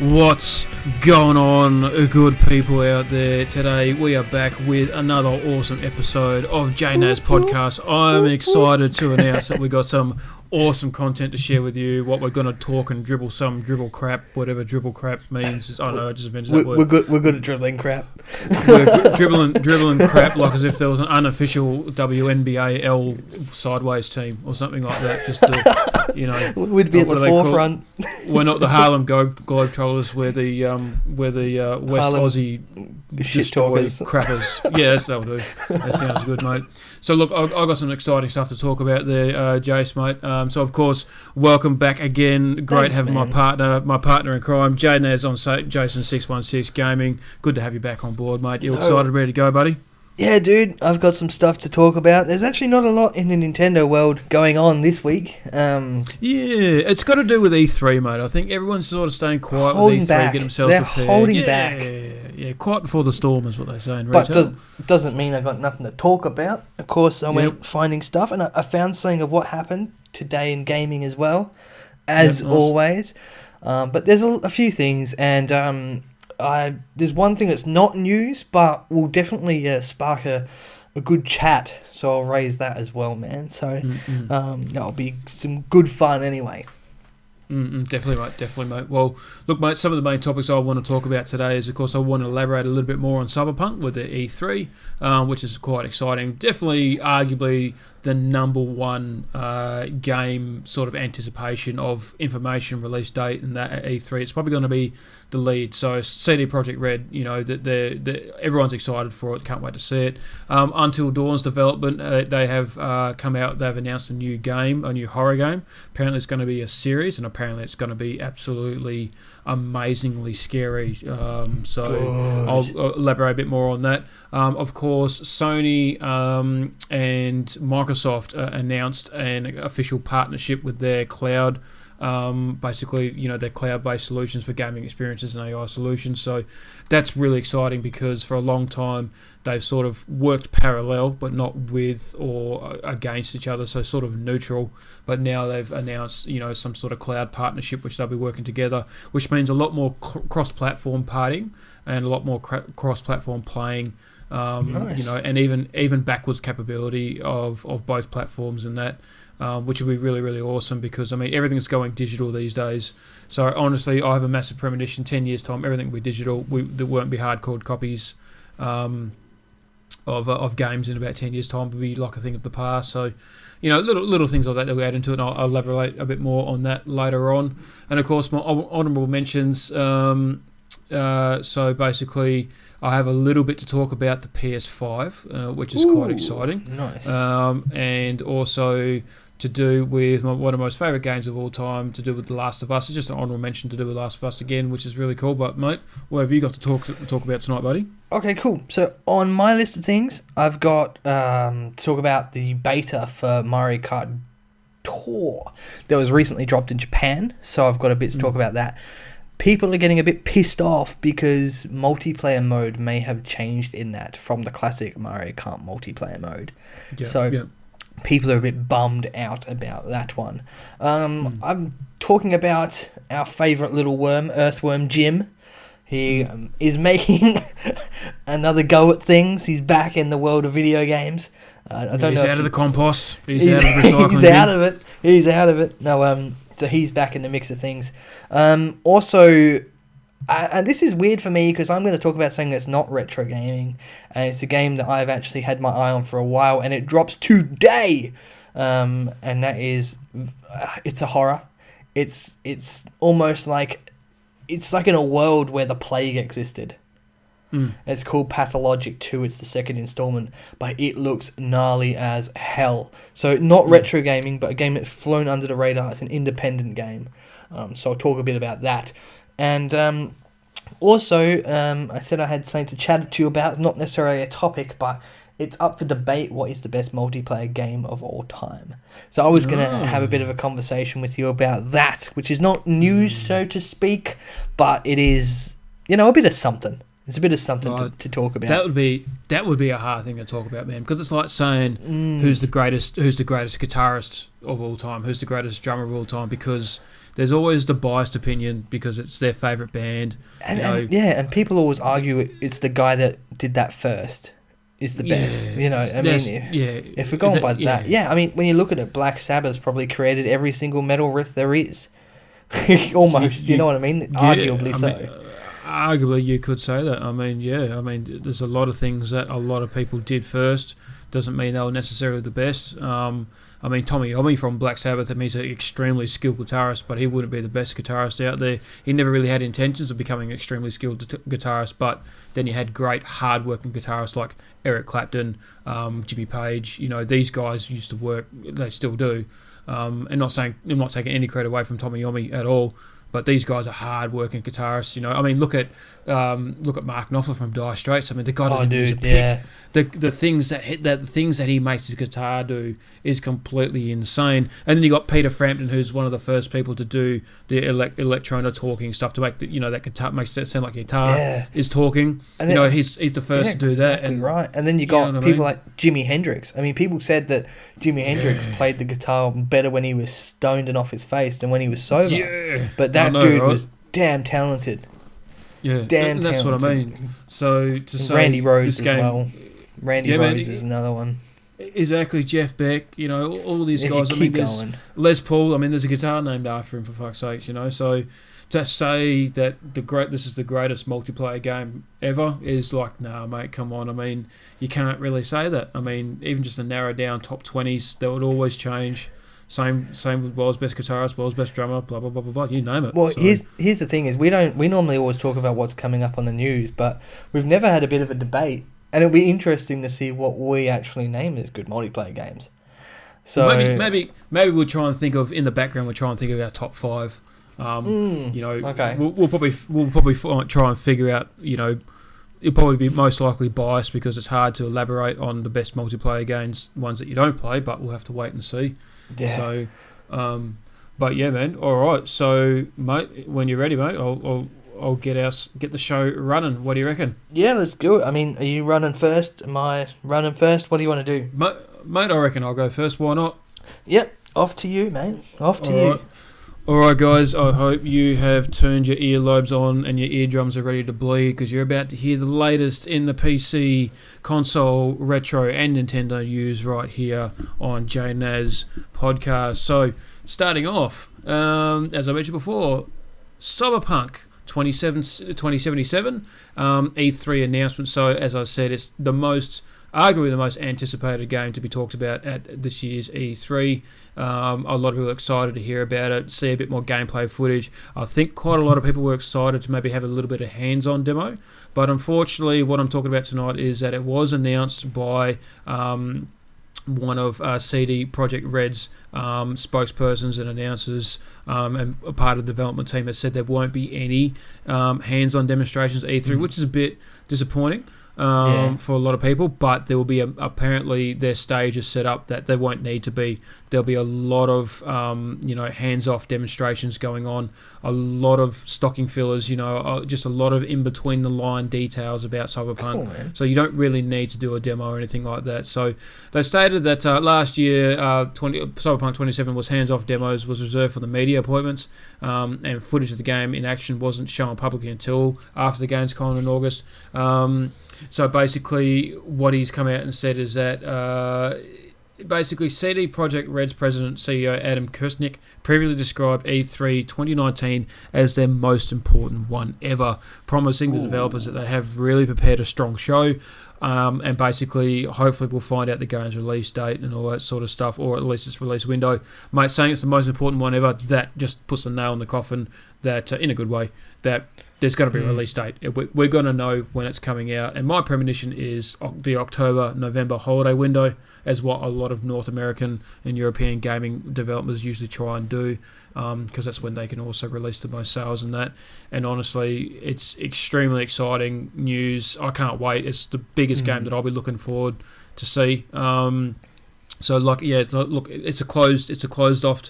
What's going on, good people out there? Today we are back with another awesome episode of JayNAS Podcast. I'm excited to announce that we got some awesome content to share with you. What we're going to talk and dribble crap, whatever dribble crap means. I know I just mentioned that word. We're good at dribbling crap. We're dribbling crap like as if there was an unofficial WNBA sideways team or something like that. Just to, we'd be at the forefront. We're not the Harlem Globetrotters. We're the West Harlem Aussie shit talkers. Crappers. Yeah, that'll do. That sounds good, mate. So look, I've got some exciting stuff to talk about there, Jace, mate. So of course, welcome back again. Great having my partner in crime, JayNAS on Jason616 Gaming. Good to have you back on board, mate. You excited, ready to go, buddy? Yeah, dude, I've got some stuff to talk about. There's actually not a lot in the Nintendo world going on this week. Yeah, it's got to do with E3, mate. I think everyone's sort of staying quiet with E3, get themselves prepared. They're holding back. Yeah, quiet before the storm is what they say in retail. But doesn't mean I got nothing to talk about. Of course, I went finding stuff, and I found something of what happened today in gaming as well, as always. But there's a few things, and there's one thing that's not news, but will definitely spark a good chat. So I'll raise that as well, man. So that'll be some good fun anyway. Definitely, mate. Well, look, mate, some of the main topics I want to talk about today is, of course, I want to elaborate a little bit more on Cyberpunk with the E3, which is quite exciting. Definitely, arguably, the number one game sort of anticipation of information release date and that at E3. It's probably going to be the lead. So CD Projekt Red, everyone's excited for it. Can't wait to see it. Until Dawn's development, they have come out. They've announced a new game, a new horror game. Apparently, it's going to be a series, and apparently, it's going to be absolutely amazingly scary. So I'll elaborate a bit more on that. Of course, Sony and Microsoft announced an official partnership with their cloud. Basically, their cloud-based solutions for gaming experiences and AI solutions. So that's really exciting because for a long time they've sort of worked parallel, but not with or against each other. So sort of neutral. But now they've announced, some sort of cloud partnership which they'll be working together, which means a lot more cross-platform partying and a lot more cross-platform playing. Nice. And even backwards capability of both platforms and that. Which will be really, really awesome because, everything's going digital these days. So, honestly, I have a massive premonition. 10 years' time, everything will be digital. There won't be hard-coded copies of games in about 10 years' time. It'll be like a thing of the past. So, little things like that we add into it, and I'll elaborate a bit more on that later on. And, of course, my honourable mentions. So, basically, I have a little bit to talk about the PS5, which is quite exciting. Nice. And also to do with one of my most favourite games of all time, to do with The Last of Us. It's just an honourable mention to do with Last of Us again, which is really cool. But, mate, what have you got to talk about tonight, buddy? Okay, cool. So, on my list of things, I've got to talk about the beta for Mario Kart Tour that was recently dropped in Japan. So, I've got a bit to talk about that. People are getting a bit pissed off because multiplayer mode may have changed in that from the classic Mario Kart multiplayer mode. People are a bit bummed out about that one. I'm talking about our favourite little worm, Earthworm Jim. He is making another go at things. He's back in the world of video games. I don't know. He's out of the compost. He's out of recycling. He's out of it. He's out of it. No, so he's back in the mix of things. Also, and this is weird for me because I'm going to talk about something that's not retro gaming, and it's a game that I've actually had my eye on for a while, and it drops today. And that is, it's a horror. It's almost like, it's like in a world where the plague existed. It's called Pathologic 2. It's the second installment, but it looks gnarly as hell. So not retro gaming, but a game that's flown under the radar. It's an independent game. So I'll talk a bit about that. And also, I said I had something to chat to you about. It's not necessarily a topic, but it's up for debate. What is the best multiplayer game of all time? So I was going to have a bit of a conversation with you about that, which is not news, so to speak, but it is, a bit of something. It's a bit of something to talk about. That would be a hard thing to talk about, man, because it's like saying who's the greatest guitarist of all time, who's the greatest drummer of all time, because there's always the biased opinion because it's their favourite band. And people always argue it's the guy that did that first is the best. If we're going by that, I mean, when you look at it, Black Sabbath probably created every single metal riff there is. Almost, you know what I mean? Arguably so. Arguably, you could say that. I mean, there's a lot of things that a lot of people did first. Doesn't mean they were necessarily the best. I mean, Tommy Iommi from Black Sabbath, I mean, he's an extremely skilled guitarist, but he wouldn't be the best guitarist out there. He never really had intentions of becoming an extremely skilled guitarist, but then you had great, hard-working guitarists like Eric Clapton, Jimmy Page. These guys used to work, they still do. And I'm not taking any credit away from Tommy Iommi at all, but these guys are hard-working guitarists. I mean, look at Mark Knopfler from Dire Straits. I mean, the guy doesn't use a pick. The things that he makes his guitar do is completely insane. And then you got Peter Frampton, who's one of the first people to do the electronic talking stuff to make that guitar makes it sound like a guitar is talking. And then, he's the first to do that. And right. And then you got people like Jimi Hendrix. I mean, people said that Jimi Hendrix played the guitar better when he was stoned and off his face than when he was sober. Yeah. But that dude was damn talented. Yeah, that's what I mean. So to say Randy Rhoads as well. Randy Rhoads is another one. Exactly, Jeff Beck. All these guys. I mean, there's going. Les Paul. I mean, there's a guitar named after him, for fuck's sake. So to say that this is the greatest multiplayer game ever is like, nah, mate, come on. I mean, you can't really say that. I mean, even just the narrow down top 20s, that would always change. Same with world's best guitarist, world's best drummer, blah blah blah blah blah. You name it. Well, here's the thing: is we normally always talk about what's coming up on the news, but we've never had a bit of a debate, and it'll be interesting to see what we actually name as good multiplayer games. So maybe we'll try and think of in the background. We'll try and think of our top 5. Okay. We'll probably try and figure out. It'll probably be most likely biased because it's hard to elaborate on the best multiplayer games, ones that you don't play. But we'll have to wait and see. Yeah. So, but yeah, man. All right. So, mate, when you're ready, mate, I'll get the show running. What do you reckon? Yeah, let's do it. I mean, are you running first? Am I running first? What do you want to do? Mate, I reckon I'll go first. Why not? Yep. Off to you, mate. Off to you. Right. All right, guys. I hope you have turned your earlobes on and your eardrums are ready to bleed because you're about to hear the latest in the PC, console, retro, and Nintendo news right here on JayNAS Podcast. So, starting off, as I mentioned before, Cyberpunk 2077 E3 announcement. So, as I said, it's arguably the most anticipated game to be talked about at this year's E3. A lot of people are excited to hear about it, see a bit more gameplay footage. I think quite a lot of people were excited to maybe have a little bit of hands-on demo. But unfortunately, what I'm talking about tonight is that it was announced by one of CD Projekt Red's spokespersons and announcers and a part of the development team that said there won't be any hands-on demonstrations at E3, which is a bit disappointing. For a lot of people, but there will be apparently their stage is set up that there won't need to be. There'll be a lot of hands-off demonstrations going on, a lot of stocking fillers, just a lot of in-between-the-line details about Cyberpunk. Cool, so you don't really need to do a demo or anything like that. So they stated that last year Cyberpunk 27 was hands-off demos, was reserved for the media appointments, and footage of the game in action wasn't shown publicly until after the Gamescom in August. So basically, what he's come out and said is that basically CD Projekt Red's president CEO Adam Kirsnick previously described E3 2019 as their most important one ever, promising the developers that they have really prepared a strong show. And basically, hopefully we'll find out the game's release date and all that sort of stuff, or at least its release window. Mate, saying it's the most important one ever, that just puts a nail in the coffin, that in a good way, that there's going to be a release date. We're going to know when it's coming out. And my premonition is the October-November holiday window, as what a lot of North American and European gaming developers usually try and do, because that's when they can also release the most sales and that. And honestly, it's extremely exciting news. I can't wait. It's the biggest game that I'll be looking forward to see. So, look, it's a closed off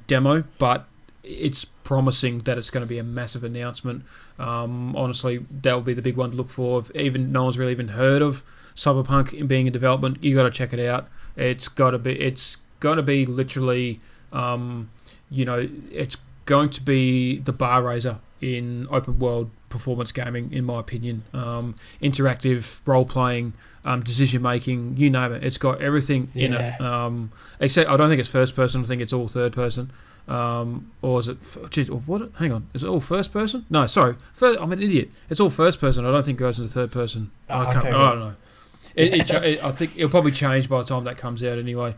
demo, but it's promising that it's going to be a massive announcement. Honestly, that will be the big one to look for. Even no one's really even heard of Cyberpunk in being in development. You got to check it out. It's going to be literally, it's going to be the bar raiser in open world performance gaming, in my opinion. Interactive role playing, decision making, you name it. It's got everything in it. Except I don't think it's first person. I think it's all third person. Or is it? What? Hang on. Is it all first person? No, sorry. I'm an idiot. It's all first person. I don't think it goes into third person. I don't know. I think it'll probably change by the time that comes out anyway.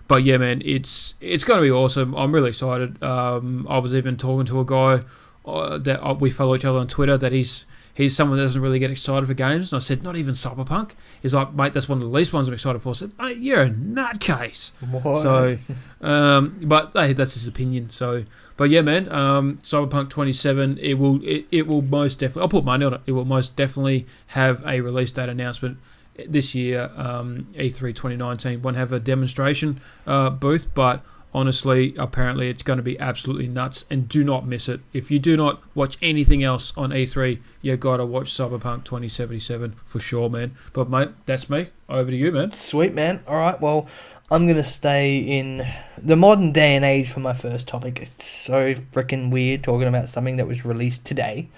But yeah, man, it's going to be awesome. I'm really excited. I was even talking to a guy that we follow each other on Twitter, that he's someone that doesn't really get excited for games. And I said, not even Cyberpunk? He's like, mate, that's one of the least ones I'm excited for. I said, mate, you're a nutcase. What? So, but hey, that's his opinion. So, but yeah, man, Cyberpunk 27, it will most definitely, I'll put money on it, it will most definitely have a release date announcement this year. E3 2019 won't have a demonstration booth, but honestly, apparently it's going to be absolutely nuts, and do not miss it. If you do not watch anything else on E3, you got to watch Cyberpunk 2077 for sure, man. But mate, that's me. Over to you, man. Sweet, man. All right, well, I'm going to stay in the modern day and age for my first topic. It's so freaking weird talking about something that was released today.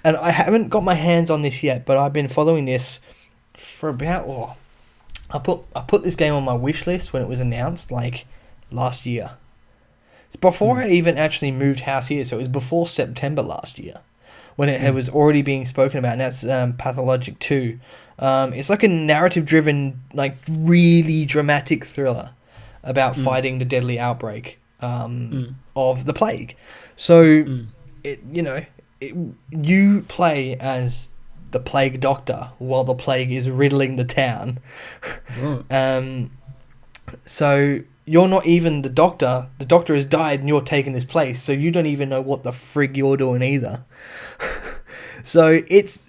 And I haven't got my hands on this yet, but I've been following this for about... I put this game on my wish list when it was announced, like, last year. It's before I even actually moved house here, so it was before September last year, when it was already being spoken about, and that's Pathologic 2. It's like a narrative-driven, like, really dramatic thriller about fighting the deadly outbreak of the plague. So, you play as the plague doctor while the plague is riddling the town. So you're not even the doctor. The doctor has died and you're taking his place, so you don't even know what the frig you're doing either. So it's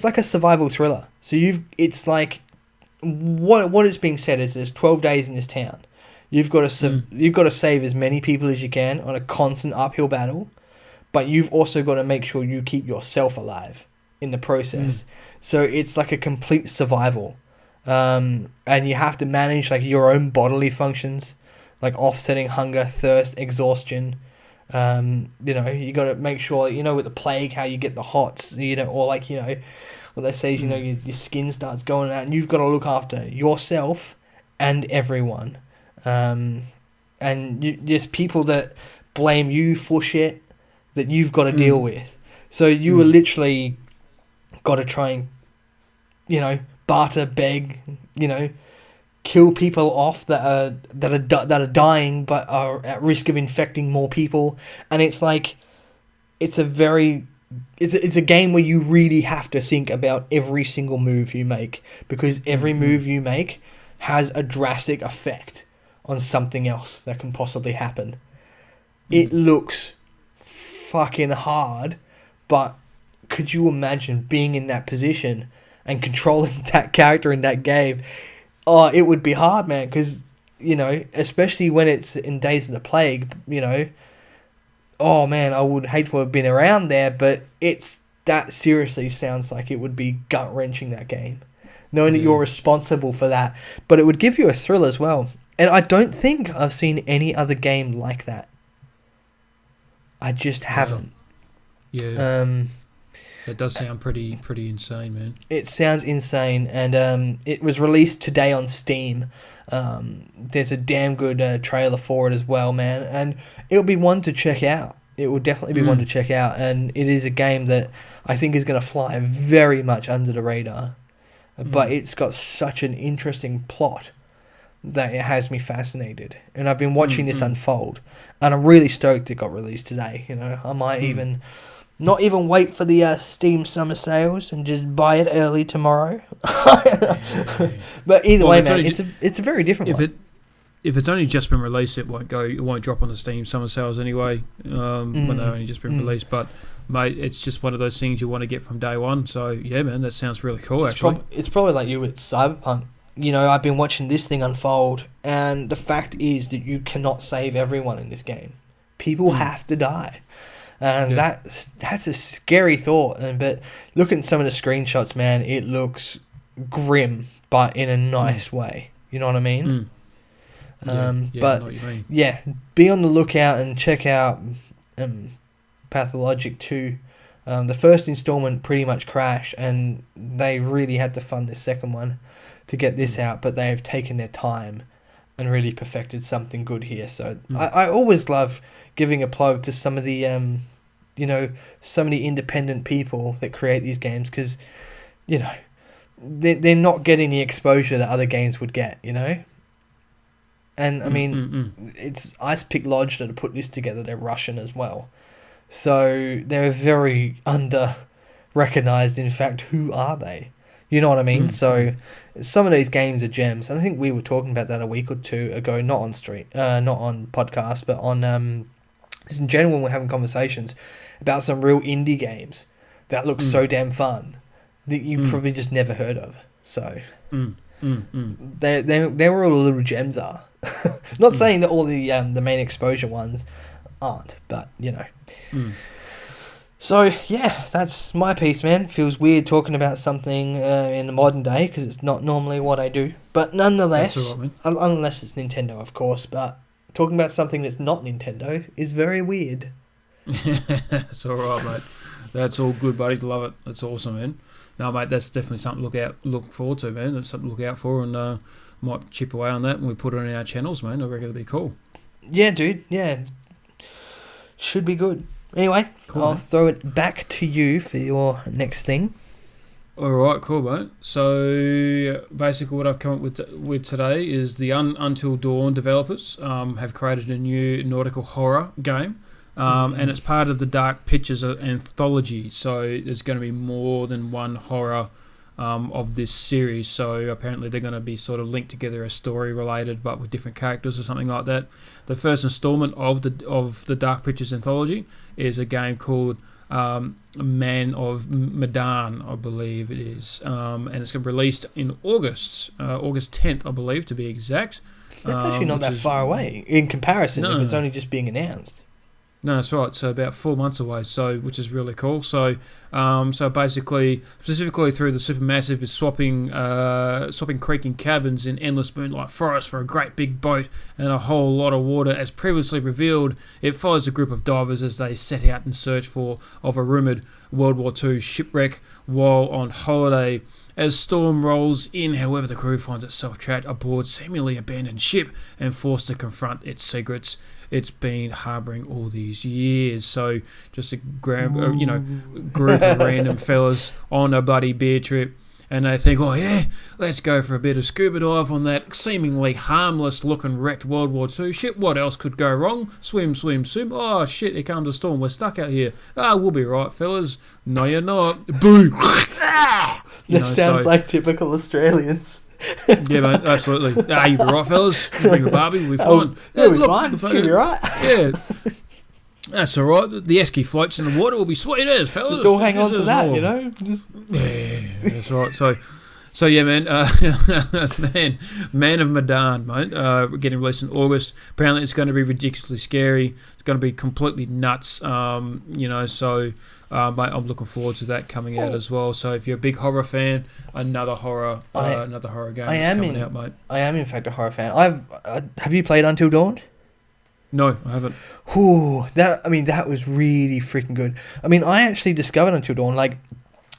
like a survival thriller. So it's like what is being said is there's 12 days in this town. You've got to save as many people as you can on a constant uphill battle, but you've also got to make sure you keep yourself alive in the process. So it's like a complete survival. And you have to manage like your own bodily functions, like offsetting hunger, thirst, exhaustion. You got to make sure, with the plague, how you get the hots, or like, what they say, your skin starts going out, and you've got to look after yourself and everyone. And there's people that blame you for shit that you've got to deal with. So you were literally got to try and, barter, beg, kill people off that are dying but are at risk of infecting more people. And it's like, it's a game where you really have to think about every single move you make, because every move you make has a drastic effect on something else that can possibly happen. It looks fucking hard, but could you imagine being in that position and controlling that character in that game? Oh, it would be hard, man, because, especially when it's in Days of the Plague, oh, man, I would hate to have been around there, but that seriously sounds like it would be gut-wrenching, that game, knowing that you're responsible for that. But it would give you a thrill as well. And I don't think I've seen any other game like that. I just haven't. Yeah. That does sound pretty insane, man. It sounds insane, and it was released today on Steam. There's a damn good trailer for it as well, man, and it'll be one to check out. It will definitely be one to check out, and it is a game that I think is going to fly very much under the radar, but it's got such an interesting plot that it has me fascinated, and I've been watching this unfold, and I'm really stoked it got released today. I might even... not even wait for the Steam summer sales and just buy it early tomorrow. But either way, man, it's a very different one. If it's only just been released, it won't drop on the Steam summer sales anyway, when they've only just been released. But mate, it's just one of those things you want to get from day one. So yeah, man, that sounds really cool. It's probably like you with Cyberpunk. I've been watching this thing unfold, and the fact is that you cannot save everyone in this game. People have to die. And that's a scary thought. But looking at some of the screenshots, man, it looks grim, but in a nice way. You know what I mean? I know what you mean. Yeah, be on the lookout and check out Pathologic 2. The first installment pretty much crashed, and they really had to fund the second one to get this out, but they've taken their time and really perfected something good here. So I always love giving a plug to some of the some of the independent people that create these games, because they're not getting the exposure that other games would get, and I mean it's Ice Pick Lodge that have put this together. They're Russian as well, so they're very under recognized. In fact, who are they? You know what I mean? So some of these games are gems. And I think we were talking about that a week or two ago, not on podcast, but on just in general when we're having conversations about some real indie games that look so damn fun that you probably just never heard of. So they're where all the little gems are. Not saying that all the main exposure ones aren't, but So, yeah, that's my piece, man. Feels weird talking about something in the modern day because it's not normally what I do. But nonetheless, that's all right, unless it's Nintendo, of course, but talking about something that's not Nintendo is very weird. That's all right, mate. That's all good, buddy. Love it. That's awesome, man. No, mate, that's definitely something to look forward to, man. That's something to look out for, and might chip away on that when we put it on our channels, man. I reckon it'll be cool. Yeah, dude. Yeah. Should be good. Anyway, cool, I'll throw it back to you for your next thing. All right, cool, mate. So basically what I've come up with today is the Until Dawn developers have created a new nautical horror game, and it's part of the Dark Pictures anthology. So there's going to be more than one horror of this series. So apparently they're going to be sort of linked together as story related, but with different characters or something like that. The first installment of the Dark Pictures anthology is a game called Man of Madan, I believe it is, and it's going to be released in August 10th, I believe, to be exact. That's actually not that far away in comparison if it's only just being announced. No, that's right. So about 4 months away. So which is really cool. So basically, specifically through the supermassive is swapping creaking cabins in endless moonlight forest for a great big boat and a whole lot of water. As previously revealed, it follows a group of divers as they set out in search of a rumored World War II shipwreck while on holiday. As storm rolls in, however, the crew finds itself trapped aboard seemingly abandoned ship and forced to confront its secrets it's been harbouring all these years. So just a group of random fellas on a bloody beer trip, and they think, oh yeah, let's go for a bit of scuba dive on that seemingly harmless looking wrecked World War II ship. What else could go wrong? Swim. Oh shit, here comes a storm. We're stuck out here. We'll be right, fellas. No, you're not. Boom. This sounds like typical Australians. Yeah, mate, absolutely. You'll be right, fellas. Bring the Barbie, we'll be fine. We'll be fine. You'll be right. Yeah. That's all right. The esky floats in the water will be sweet as, fellas. Just all hang on to that, Yeah, that's right. So yeah, man, Man of Madan, mate, getting released in August. Apparently it's going to be ridiculously scary. It's going to be completely nuts, mate, I'm looking forward to that coming out as well. So if you're a big horror fan, another horror game is coming out, mate. I am, in fact, a horror fan. Have you played Until Dawn? No, I haven't. That was really freaking good. I mean, I actually discovered Until Dawn, like,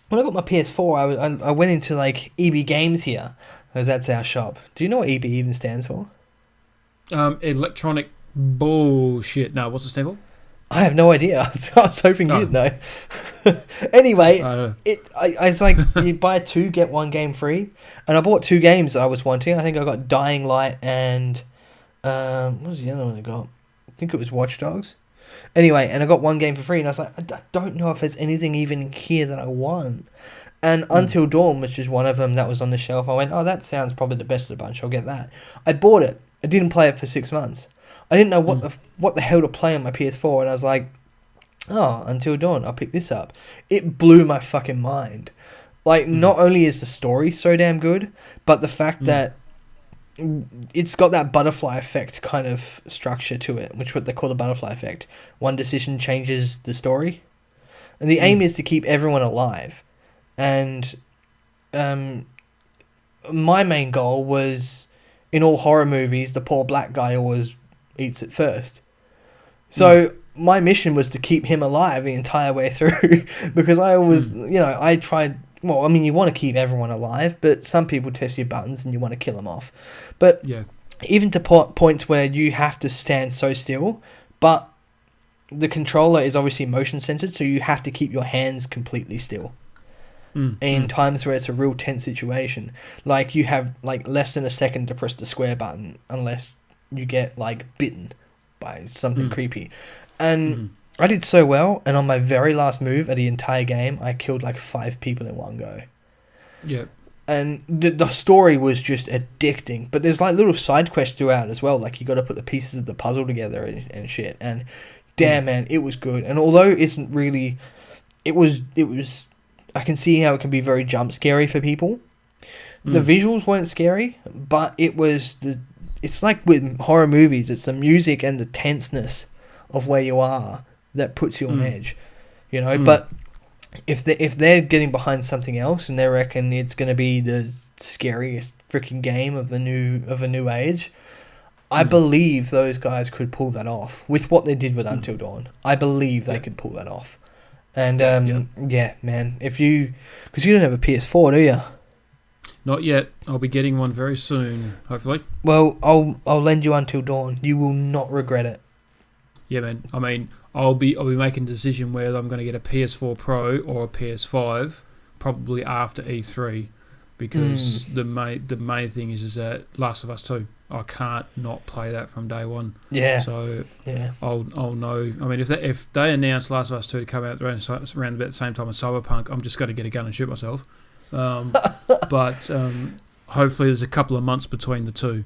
when I got my PS4, I went into, like, EB Games here, because that's our shop. Do you know what EB even stands for? Electronic bullshit. No, what's it stand for? I have no idea. I was hoping you'd know. Anyway, it's like you buy 2, get 1 game free. And I bought 2 games I was wanting. I think I got Dying Light and... what was the other one I got? I think it was Watch Dogs. Anyway, and I got 1 game for free. And I was like, I don't know if there's anything even here that I want. And Until Dawn was just one of them that was on the shelf. I went, oh, that sounds probably the best of the bunch. I'll get that. I bought it. I didn't play it for 6 months. I didn't know what the hell to play on my PS4, and I was like, oh, Until Dawn, I'll pick this up. It blew my fucking mind. Like, not only is the story so damn good, but the fact that it's got that butterfly effect kind of structure to it, which what they call the butterfly effect. One decision changes the story. And the aim is to keep everyone alive. And my main goal was... in all horror movies, the poor black guy always eats it first. So my mission was to keep him alive the entire way through because I always, I tried. Well, I mean, you want to keep everyone alive, but some people test your buttons and you want to kill them off. But even to points where you have to stand so still, but the controller is obviously motion censored, so you have to keep your hands completely still. In times where it's a real tense situation, like you have like less than a second to press the square button unless you get like bitten by something creepy. And I did so well, and on my very last move of the entire game, I killed like 5 people in one go. Yeah. And the story was just addicting. But there's like little side quests throughout as well. Like you got to put the pieces of the puzzle together and shit. And damn, man, it was good. And although it isn't really, it was. I can see how it can be very jump scary for people. The visuals weren't scary, but it was It's like with horror movies. It's the music and the tenseness of where you are that puts you on edge, But if they're getting behind something else and they reckon it's going to be the scariest freaking game of a new age, I believe those guys could pull that off with what they did with Until Dawn. I believe they could pull that off. And man, because you don't have a PS4, do you? Not yet. I'll be getting one very soon, hopefully. Well, I'll lend you Until Dawn. You will not regret it. Yeah, man. I mean, I'll be making a decision whether I'm going to get a PS4 Pro or a PS5, probably after E3, because the main thing is that Last of Us 2. I can't not play that from day one. Yeah. So I'll know. I mean, if they announce Last of Us 2 to come out around about the same time as Cyberpunk, I'm just going to get a gun and shoot myself. But hopefully there's a couple of months between the two.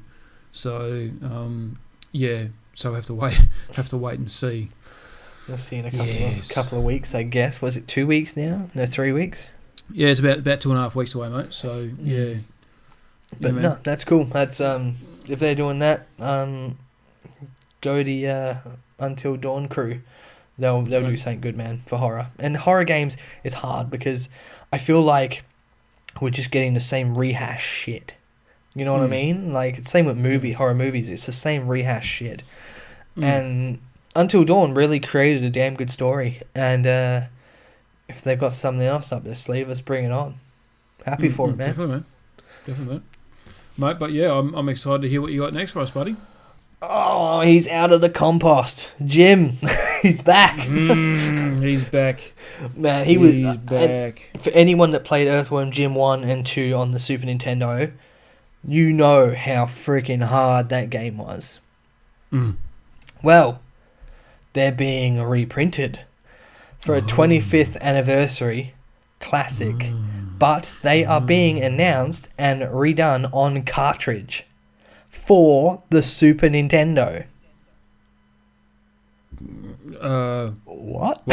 So so I have to wait and see. We'll see in a couple of weeks, I guess. Was it 2 weeks now? No, 3 weeks? Yeah, it's about 2.5 weeks away, mate. So yeah. But no, that's cool. That's if they're doing that, go the Until Dawn crew. They'll do something good, man, for horror. And horror games is hard because I feel like we're just getting the same rehash shit. You know what I mean? Like, it's same with horror movies. It's the same rehash shit. And Until Dawn really created a damn good story. And if they've got something else up their sleeve, let's bring it on. Happy for it, man. Definitely, man. Mate, but yeah, I'm excited to hear what you got next for us, buddy. Oh, he's out of the compost. Jim, he's back. He's back. Man, he's back. For anyone that played Earthworm Jim 1 and 2 on the Super Nintendo, you know how freaking hard that game was. Well, they're being reprinted for a 25th anniversary classic, but they are being announced and redone on cartridge for the Super Nintendo. What?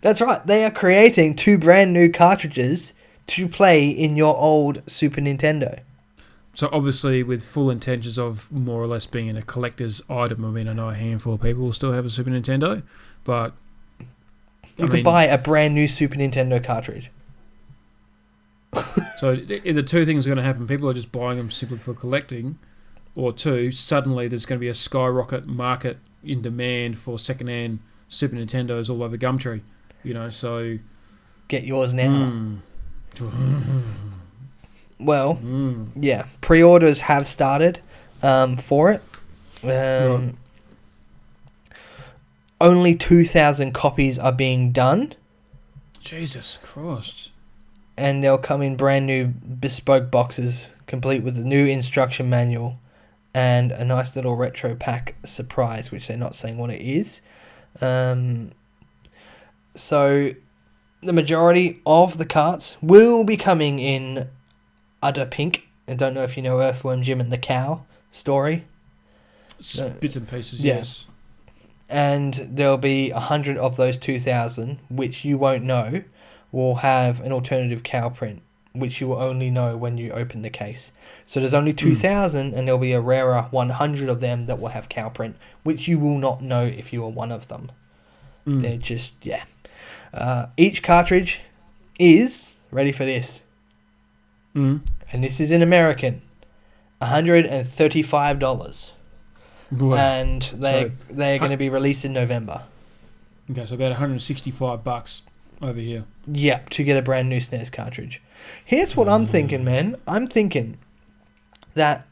That's right. They are creating 2 brand new cartridges to play in your old Super Nintendo. So obviously with full intentions of more or less being in a collector's item. I mean, I know a handful of people will still have a Super Nintendo, but you can buy a brand new Super Nintendo cartridge. So either 2 things are going to happen. People are just buying them simply for collecting, or 2, suddenly there's going to be a skyrocket market in demand for second-hand Super Nintendos all over Gumtree. So get yours now. Well, yeah, pre-orders have started for it. Only 2,000 copies are being done. Jesus Christ. And they'll come in brand new bespoke boxes, complete with a new instruction manual and a nice little retro pack surprise, which they're not saying what it is. So the majority of the carts will be coming in Udder Pink. I don't know if you know Earthworm Jim and the Cow story. Bits and pieces, yes. And there'll be 100 of those 2,000, which you won't know, will have an alternative cow print, which you will only know when you open the case. So there's only 2,000, and there'll be a rarer 100 of them that will have cow print, which you will not know if you are one of them. They're just, each cartridge is, ready for this, and this is in American, $135. Wow. And they're going to be released in November. Okay, so about $165 over here. Yep, to get a brand new SNES cartridge. Here's what I'm thinking, man. I'm thinking that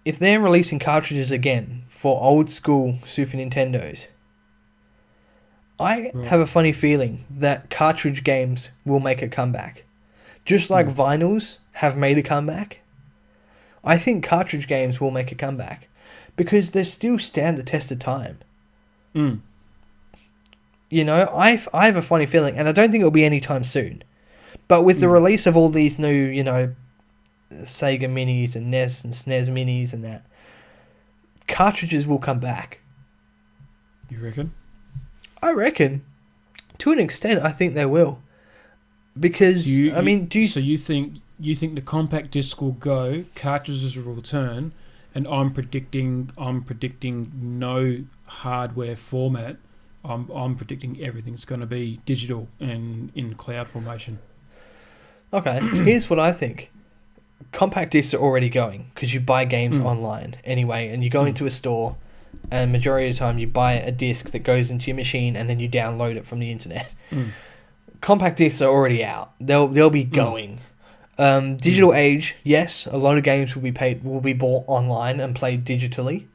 if they're releasing cartridges again for old school Super Nintendos, I have a funny feeling that cartridge games will make a comeback. Just like vinyls have made a comeback, I think cartridge games will make a comeback because they still stand the test of time. You know, I have a funny feeling, and I don't think it'll be anytime soon. But with the release of all these new, you know, Sega Minis and NES and SNES Minis and that, cartridges will come back. You reckon? I reckon. To an extent, I think they will. Because, So you think the compact disc will go, cartridges will return, and I'm predicting no hardware format. I'm predicting everything's going to be digital and in cloud formation. Okay, here's what I think. Compact discs are already going because you buy games online anyway, and you go into a store, and majority of the time you buy a disc that goes into your machine and then you download it from the internet. Compact discs are already out. They'll be going. Digital age, yes, a lot of games will be bought online and played digitally.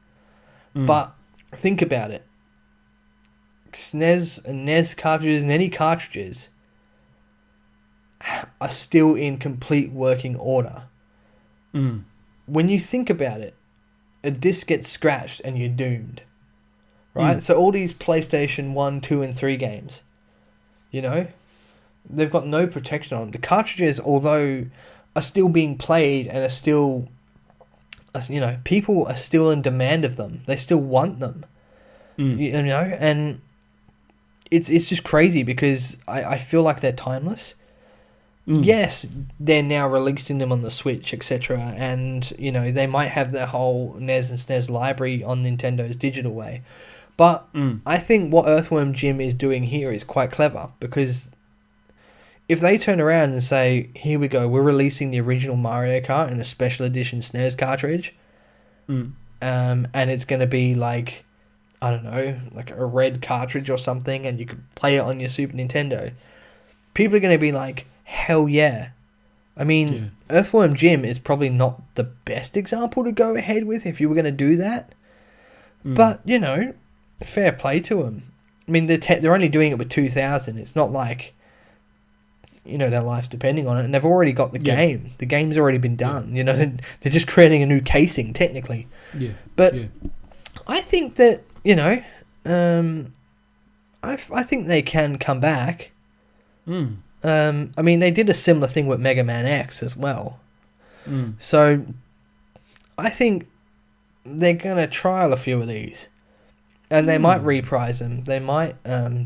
But think about it. SNES and NES cartridges and any cartridges are still in complete working order. When you think about it, a disc gets scratched and you're doomed. Right? So all these PlayStation 1, 2 and 3 games, you know, they've got no protection on them. The cartridges, although are still being played and are still, you know, people are still in demand of them. They still want them. You know, and it's just crazy because I feel like they're timeless. Yes, they're now releasing them on the Switch, etc. And, you know, they might have their whole NES and SNES library on Nintendo's digital way. But I think what Earthworm Jim is doing here is quite clever because if they turn around and say, here we go, we're releasing the original Mario Kart in a special edition SNES cartridge, and it's going to be like, I don't know, like a red cartridge or something, and you could play it on your Super Nintendo, people are going to be like, hell yeah. I mean, Earthworm Jim is probably not the best example to go ahead with if you were going to do that. But, you know, fair play to them. I mean, they're only doing it with 2,000. It's not like, you know, their life's depending on it. And they've already got the game. The game's already been done. You know, they're just creating a new casing, technically. But I think that, you know, I think they can come back. I mean, they did a similar thing with Mega Man X as well. So I think they're going to trial a few of these. And they might reprise them. They might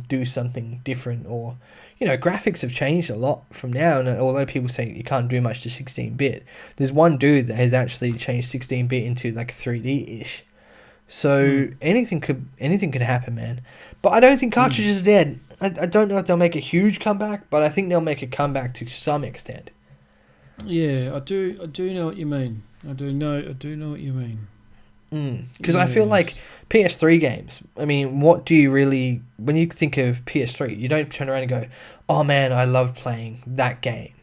do something different. Or, you know, graphics have changed a lot from now. And although people say you can't do much to 16-bit, there's one dude that has actually changed 16-bit into like 3D-ish. So anything could happen, man. But I don't think cartridges are dead. I don't know if they'll make a huge comeback, but I think they'll make a comeback to some extent. Yeah, I do know what you mean. I do know what you mean. Because I feel like PS3 games, I mean, what do you really, when you think of PS3, you don't turn around and go, oh man, I loved playing that game.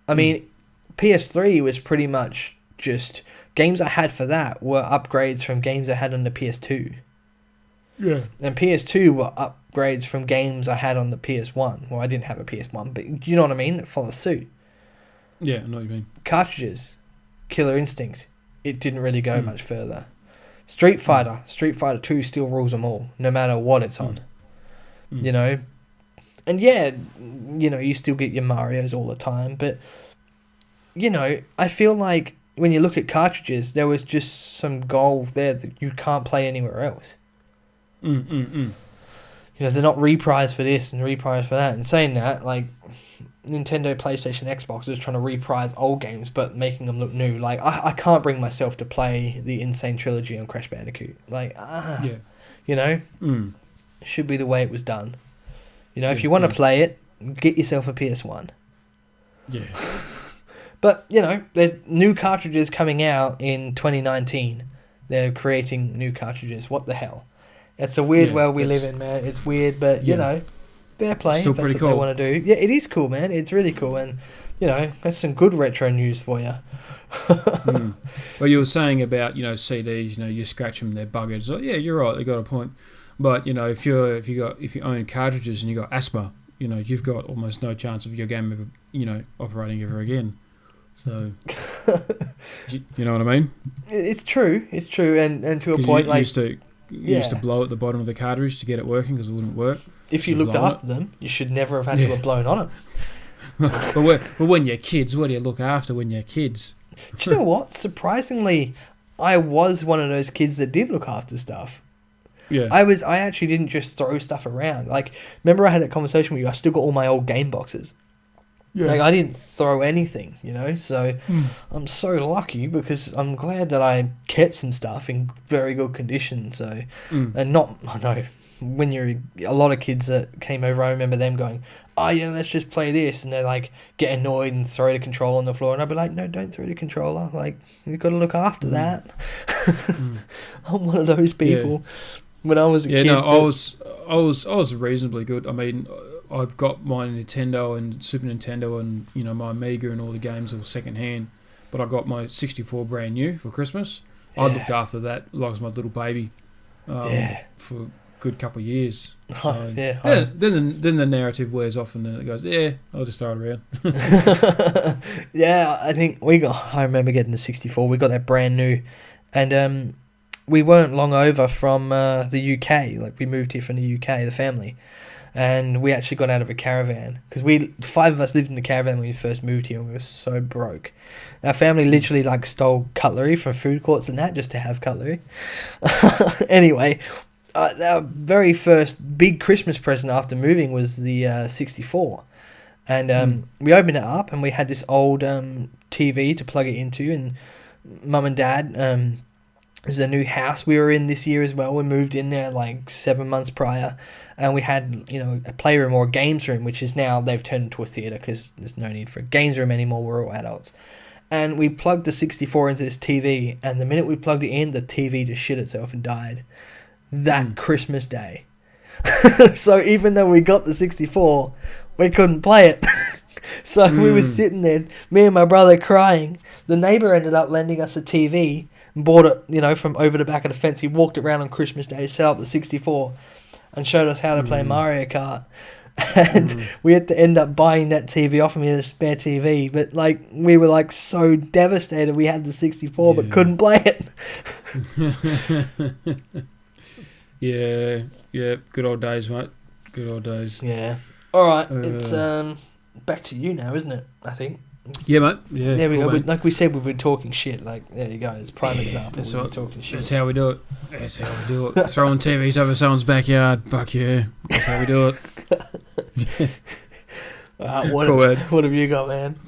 I mean, PS3 was pretty much just, games I had for that were upgrades from games I had on the PS2. Yeah. And PS2 were upgrades from games I had on the PS1. Well, I didn't have a PS1, but you know what I mean? It follows suit. Yeah, I know what you mean. Cartridges, Killer Instinct. It didn't really go much further. Street Fighter 2 still rules them all, no matter what it's on. You know? And yeah, you know, you still get your Marios all the time, but, you know, I feel like when you look at cartridges, there was just some gold there that you can't play anywhere else. You know, they're not reprised for this and reprised for that. And saying that, like, Nintendo, PlayStation, Xbox is trying to reprise old games, but making them look new. Like, I can't bring myself to play the Insane Trilogy on Crash Bandicoot. Like, you know, it should be the way it was done. You know, if you want to play it, get yourself a PS1. Yeah. But, the new cartridges coming out in 2019. They're creating new cartridges. What the hell? It's a weird world we live in, man. It's weird, but, fair play. Still that's pretty what cool. they want to do. Yeah, it is cool, man. It's really cool. And, that's some good retro news for you. Well, you were saying about, CDs, you scratch them, they're buggers. Like, yeah, you're right. They got a point. But, if you own cartridges and you got asthma, you've got almost no chance of your game ever, operating ever again. So, you know what I mean? It's true, and to a point, you used to blow at the bottom of the cartridge to get it working because it wouldn't work. If you looked after them, you should never have had to have blown on them. but when you're kids, what do you look after when you're kids? Do you know what? Surprisingly, I was one of those kids that did look after stuff. Yeah. I actually didn't just throw stuff around. Like, remember I had that conversation with you? I still got all my old game boxes. Yeah. Like, I didn't throw anything, So I'm so lucky because I'm glad that I kept some stuff in very good condition. So, and not, I know, when you're a lot of kids that came over, I remember them going, "Oh yeah, let's just play this," and they're like, get annoyed and throw the controller on the floor, and I'd be like, "No, don't throw the controller. Like, you've got to look after that." I'm one of those people. Yeah. When I was a kid, I was reasonably good. I mean, I've got my Nintendo and Super Nintendo and my Amiga and all the games all second hand, but I got my 64 brand new for Christmas. Yeah. I looked after that like it was my little baby for a good couple of years. So, then the narrative wears off and then it goes, I'll just throw it around. Yeah, I think I remember getting the 64. We got that brand new, and we weren't long over from the UK. Like, we moved here from the UK, the family. And we actually got out of a caravan. Because 5 of us lived in the caravan when we first moved here, and we were so broke. Our family literally, stole cutlery from food courts and that, just to have cutlery. Anyway, our very first big Christmas present after moving was the 64. And we opened it up, and we had this old TV to plug it into. And Mum and Dad... This is a new house we were in this year as well. We moved in there 7 months prior, and we had a playroom or a games room, which is now they've turned into a theatre because there's no need for a games room anymore. We're all adults, and we plugged the 64 into this TV, and the minute we plugged it in, the TV just shit itself and died that Christmas day. So even though we got the 64, we couldn't play it. So we were sitting there, me and my brother crying. The neighbour ended up lending us a TV. Bought it, from over the back of the fence. He walked around on Christmas Day, set up the 64, and showed us how to play Mario Kart. And we had to end up buying that TV off him. He had a spare TV, but we were so devastated. We had the 64, but couldn't play it. Yeah. Good old days, mate. Good old days. Yeah. All right, it's back to you now, isn't it? I think. Yeah, mate. Yeah, there we cool, go. mate. Like we said, we've been talking shit. There you go. It's a prime example. That's, talking shit. That's how we do it. That's how we do it. Throwing TVs over someone's backyard. Fuck yeah. That's how we do it. What have you got, man?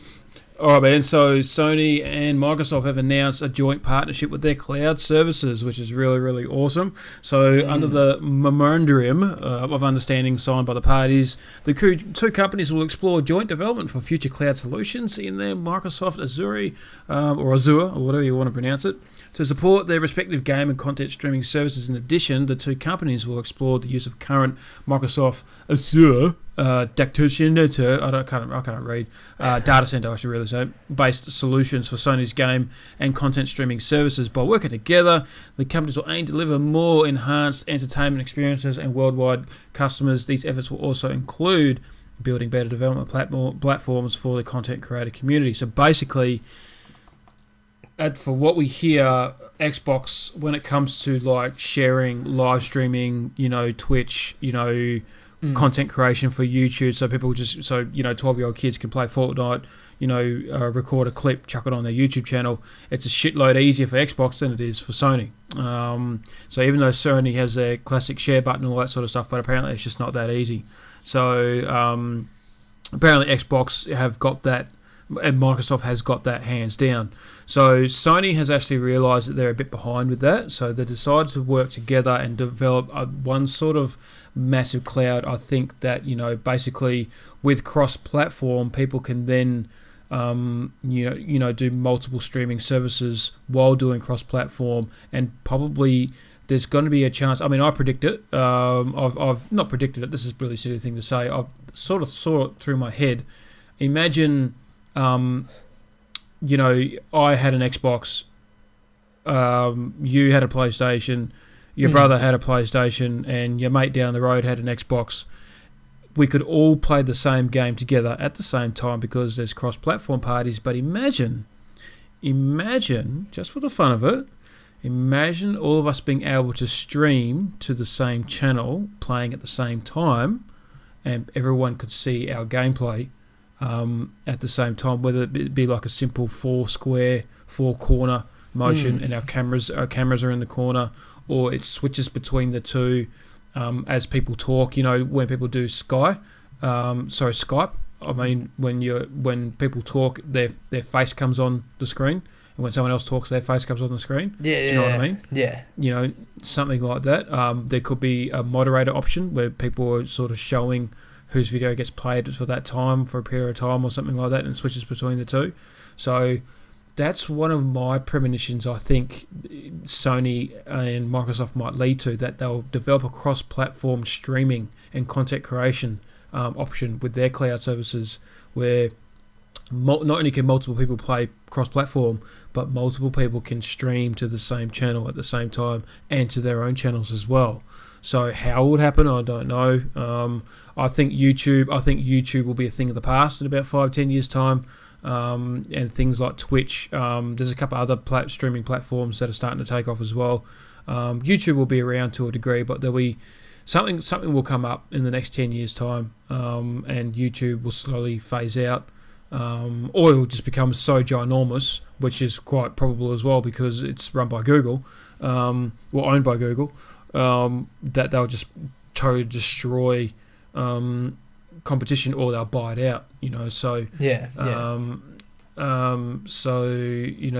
All right, man. So Sony and Microsoft have announced a joint partnership with their cloud services, which is really, really awesome. So under the memorandum of understanding signed by the parties, the two companies will explore joint development for future cloud solutions in their Microsoft Azure, or whatever you want to pronounce it, to support their respective game and content streaming services. In addition, the two companies will explore the use of current Microsoft Azure data center, I can't read, data center, I should really say, based solutions for Sony's game and content streaming services. By working together, the companies will aim to deliver more enhanced entertainment experiences and worldwide customers. These efforts will also include building better development platforms for the content creator community. So basically, for what we hear, Xbox, when it comes to sharing, live streaming, Twitch, content creation for YouTube, so people 12-year-old kids can play Fortnite, record a clip, chuck it on their YouTube channel. It's a shitload easier for Xbox than it is for Sony. So even though Sony has their classic share button and all that sort of stuff, but apparently it's just not that easy. So apparently Xbox have got that, and Microsoft has got that hands down. So Sony has actually realised that they're a bit behind with that, so they decided to work together and develop one sort of massive cloud. I think that basically with cross-platform, people can then do multiple streaming services while doing cross-platform, and probably there's going to be a chance. I mean, I predict it. I've not predicted it. This is a really silly thing to say. I've sort of saw it through my head. Imagine, I had an Xbox. You had a PlayStation. Your brother had a PlayStation, and your mate down the road had an Xbox. We could all play the same game together at the same time because there's cross-platform parties. But imagine, just for the fun of it, imagine all of us being able to stream to the same channel, playing at the same time, and everyone could see our gameplay at the same time, whether it be like a simple four-corner motion, and our cameras are in the corner, or it switches between the two as people talk. When people do Skype. I mean, when people talk, their face comes on the screen, and when someone else talks, their face comes on the screen. Yeah, do you know what I mean? Yeah. Something like that. There could be a moderator option where people are sort of showing whose video gets played for that time, for a period of time, or something like that, and switches between the two. So that's one of my premonitions. I think Sony and Microsoft might lead to that. They'll develop a cross-platform streaming and content creation option with their cloud services, where not only can multiple people play cross-platform, but multiple people can stream to the same channel at the same time and to their own channels as well. So how it would happen, I don't know. I think YouTube will be a thing of the past in about 5-10 years' time. And things like Twitch. There's a couple other streaming platforms that are starting to take off as well. YouTube will be around to a degree, but there'll be something will come up in the next 10 years' time, and YouTube will slowly phase out, or it will just become so ginormous, which is quite probable as well because it's run by Google, or owned by Google, that they'll just totally destroy competition, or they'll buy it out. So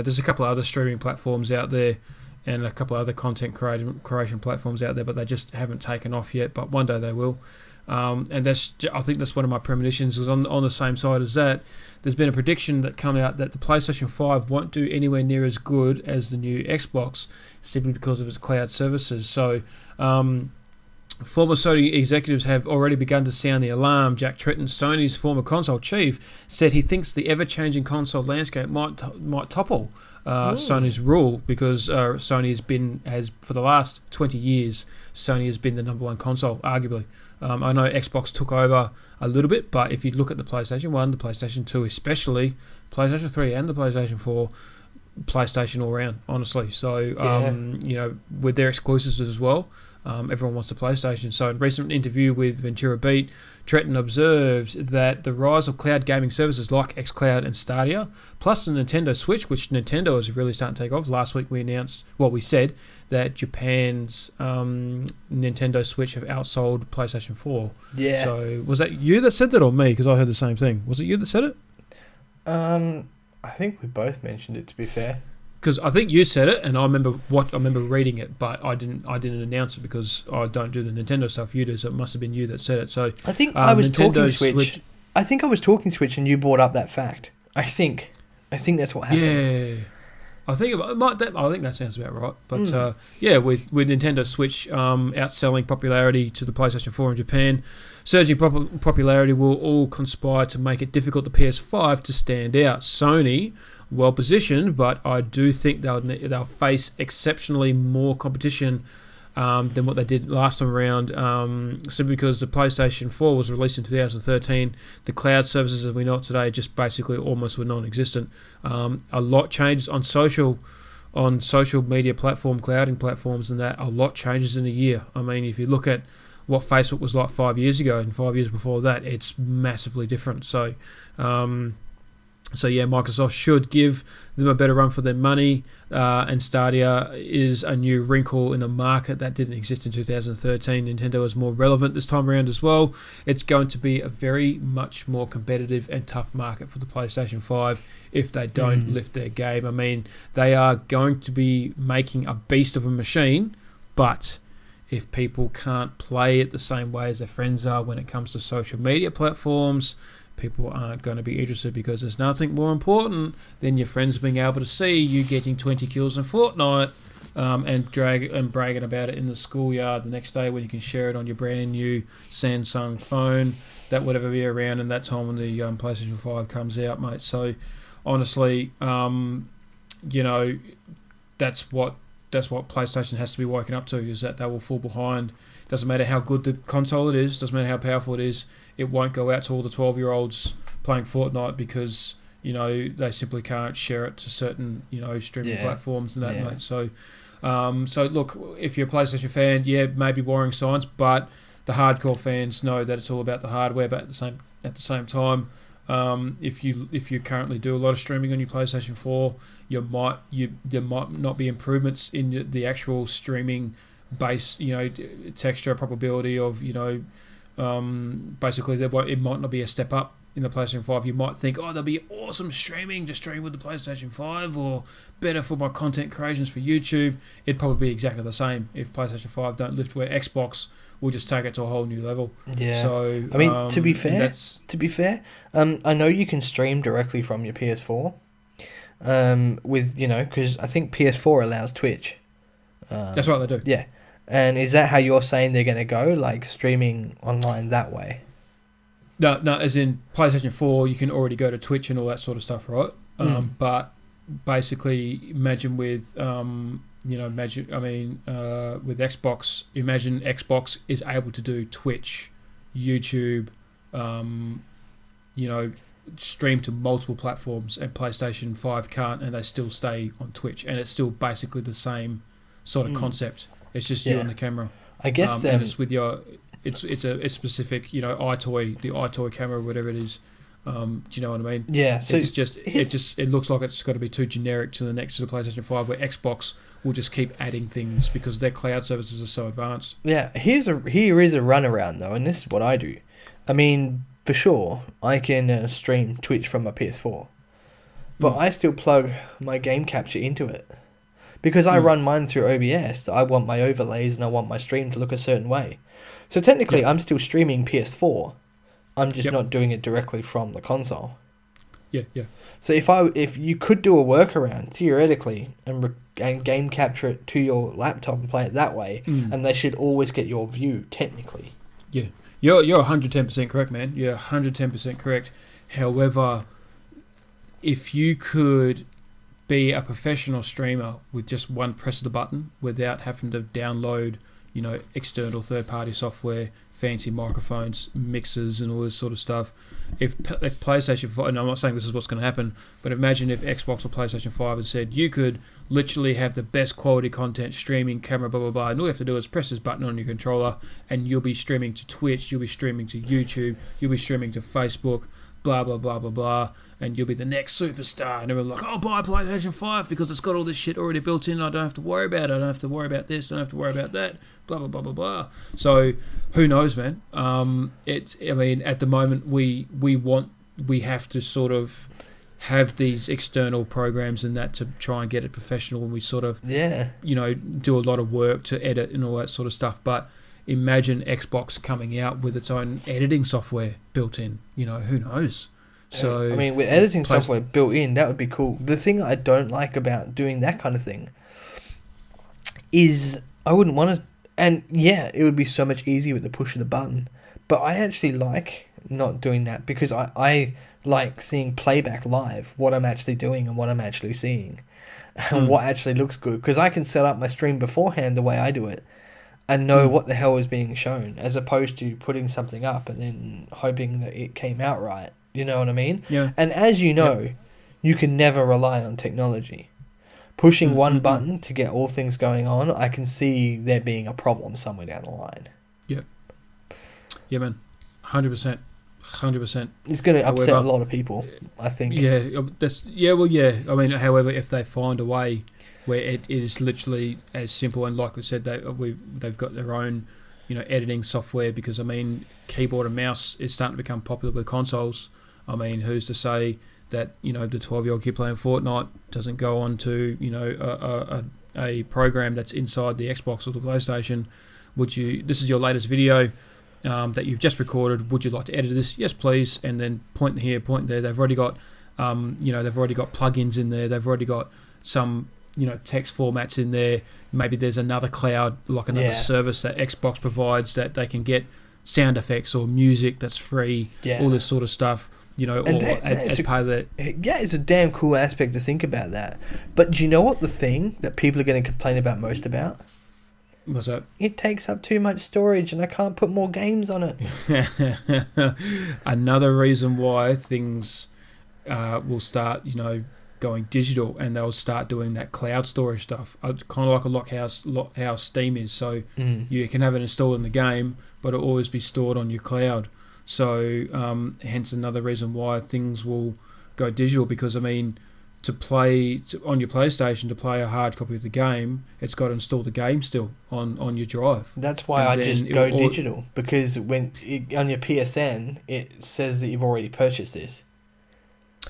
there's a couple of other streaming platforms out there, and a couple of other content creation platforms out there, but they just haven't taken off yet. But one day they will. And I think that's one of my premonitions. Is on the same side as that, there's been a prediction that come out that the PlayStation 5 won't do anywhere near as good as the new Xbox, simply because of its cloud services. So former Sony executives have already begun to sound the alarm. Jack Tretton, Sony's former console chief, said he thinks the ever-changing console landscape might topple Sony's rule, because Sony has for the last 20 years, Sony has been the number one console, arguably. I know Xbox took over a little bit, but if you look at the PlayStation 1, the PlayStation 2 especially, PlayStation 3 and the PlayStation 4, PlayStation all round, honestly. So, with their exclusives as well, everyone wants a PlayStation. So in a recent interview with Ventura Beat, Tretton observed that the rise of cloud gaming services like xCloud and Stadia, plus the Nintendo Switch, which Nintendo is really starting to take off. Last week we said that Japan's Nintendo Switch have outsold PlayStation 4. Yeah. So was that you that said that, or me? Because I heard the same thing. Was it you that said it? I think we both mentioned it, to be fair. Because I think you said it, and I remember reading it, but I didn't announce it because I don't do the Nintendo stuff. You do, so it must have been you that said it. So I think I was talking Switch. I think I was talking Switch, and you brought up that fact. I think that's what happened. Yeah, I think that sounds about right. But with Nintendo Switch outselling popularity to the PlayStation 4 in Japan, surging popularity will all conspire to make it difficult for PS5 to stand out. Sony, well positioned, but I do think they'll face exceptionally more competition than what they did last time around, simply because the PlayStation 4 was released in 2013. The cloud services as we know it today just basically almost were non-existent. A lot changes on social media platform, clouding platforms, and that a lot changes in a year. I mean, if you look at what Facebook was like 5 years ago and 5 years before that, it's massively different. So Microsoft should give them a better run for their money, and Stadia is a new wrinkle in the market that didn't exist in 2013. Nintendo is more relevant this time around as well. It's going to be a very much more competitive and tough market for the PlayStation 5 if they don't lift their game. I mean, they are going to be making a beast of a machine, but if people can't play it the same way as their friends are when it comes to social media platforms, people aren't going to be interested, because there's nothing more important than your friends being able to see you getting 20 kills in Fortnite, and bragging about it in the schoolyard the next day when you can share it on your brand new Samsung phone that would ever be around in that time when the PlayStation 5 comes out, mate. So honestly, that's what PlayStation has to be woken up to, is that they will fall behind. Doesn't matter how good the console it is, doesn't matter how powerful it is, it won't go out to all the 12-year-olds playing Fortnite because, they simply can't share it to certain, streaming platforms and that, mate. So, look, if you're a PlayStation fan, maybe boring science, but the hardcore fans know that it's all about the hardware. But at the same time, if you currently do a lot of streaming on your PlayStation 4, there might not be improvements in the actual streaming base, texture, probability of, basically it might not be a step up in the PlayStation 5. You might think, there'll be awesome streaming to stream with the PlayStation 5, or better for my content creations for YouTube. It'd probably be exactly the same if PlayStation 5 don't lift where Xbox will just take it to a whole new level. Yeah. So I mean, to be fair, I know you can stream directly from your PS4, with because I think PS4 allows Twitch. That's what they do. Yeah. And is that how you're saying they're going to go, like streaming online that way? No, as in PlayStation 4, you can already go to Twitch and all that sort of stuff, right? But basically, imagine with with Xbox, imagine Xbox is able to do Twitch, YouTube, stream to multiple platforms, and PlayStation 5 can't, and they still stay on Twitch, and it's still basically the same sort of concept. It's just you on the camera. I guess and it's with your, it's a specific the iToy camera, whatever it is. Do you know what I mean? Yeah. So it looks like it's got to be too generic to the PlayStation 5, where Xbox will just keep adding things because their cloud services are so advanced. Yeah. Here is a runaround though, and this is what I do. I mean, for sure, I can stream Twitch from my PS4, but I still plug my game capture into it. Because I run mine through OBS, I want my overlays and I want my stream to look a certain way. So technically, I'm still streaming PS4. I'm just not doing it directly from the console. Yeah. So if you could do a workaround, theoretically, and game capture it to your laptop and play it that way, and they should always get your view, technically. Yeah. You're 110% correct, man. You're 110% correct. However, if you could be a professional streamer with just one press of the button without having to download, external third-party software, fancy microphones, mixers, and all this sort of stuff. If PlayStation 5, and I'm not saying this is what's going to happen, but imagine if Xbox or PlayStation 5 had said you could literally have the best quality content, streaming, camera, blah, blah, blah, and all you have to do is press this button on your controller, and you'll be streaming to Twitch, you'll be streaming to YouTube, you'll be streaming to Facebook, blah, blah, blah, blah, blah, and you'll be the next superstar. And everyone's like, buy PlayStation 5 because it's got all this shit already built in. I don't have to worry about it. I don't have to worry about this. I don't have to worry about that. Blah, blah, blah, blah, blah. So, who knows, man? At the moment, we have to sort of have these external programs and that to try and get it professional, and we sort of, do a lot of work to edit and all that sort of stuff. But imagine Xbox coming out with its own editing software built in. Who knows? So with editing software built in, that would be cool. The thing I don't like about doing that kind of thing is I wouldn't want to, and it would be so much easier with the push of the button, but I actually like not doing that because I like seeing playback live, what I'm actually doing and what I'm actually seeing and what actually looks good, because I can set up my stream beforehand the way I do it and know what the hell is being shown, as opposed to putting something up and then hoping that it came out right. You know what I mean? Yeah. And as you know, you can never rely on technology. Pushing one button to get all things going on, I can see there being a problem somewhere down the line. Yeah. Yeah, man. 100%. 100%. It's going to upset a lot of people, I think. However, if they find a way where it is literally as simple, and like we said, they've got their own, editing software, because keyboard and mouse is starting to become popular with consoles. Who's to say that the 12-year-old kid playing Fortnite doesn't go on to a program that's inside the Xbox or the PlayStation? This is your latest video. that you've just recorded. Would you like to edit this? Yes, please. And then point here, point there. They've already got, they've already got plugins in there. They've already got some, text formats in there. Maybe there's another cloud, like another service that Xbox provides that they can get sound effects or music that's free. All this sort of stuff. As part of that. Yeah, it's a damn cool aspect to think about that. But do you know what the thing that people are going to complain about most about? What's that? It takes up too much storage and I can't put more games on it. Another reason why things will start, going digital, and they'll start doing that cloud storage stuff. Kind of like how Steam is. So you can have it installed in the game, but it'll always be stored on your cloud. So hence another reason why things will go digital, because, to play on your PlayStation, to play a hard copy of the game, it's got to install the game still on your drive. That's why I just go digital, because on your PSN it says that you've already purchased this.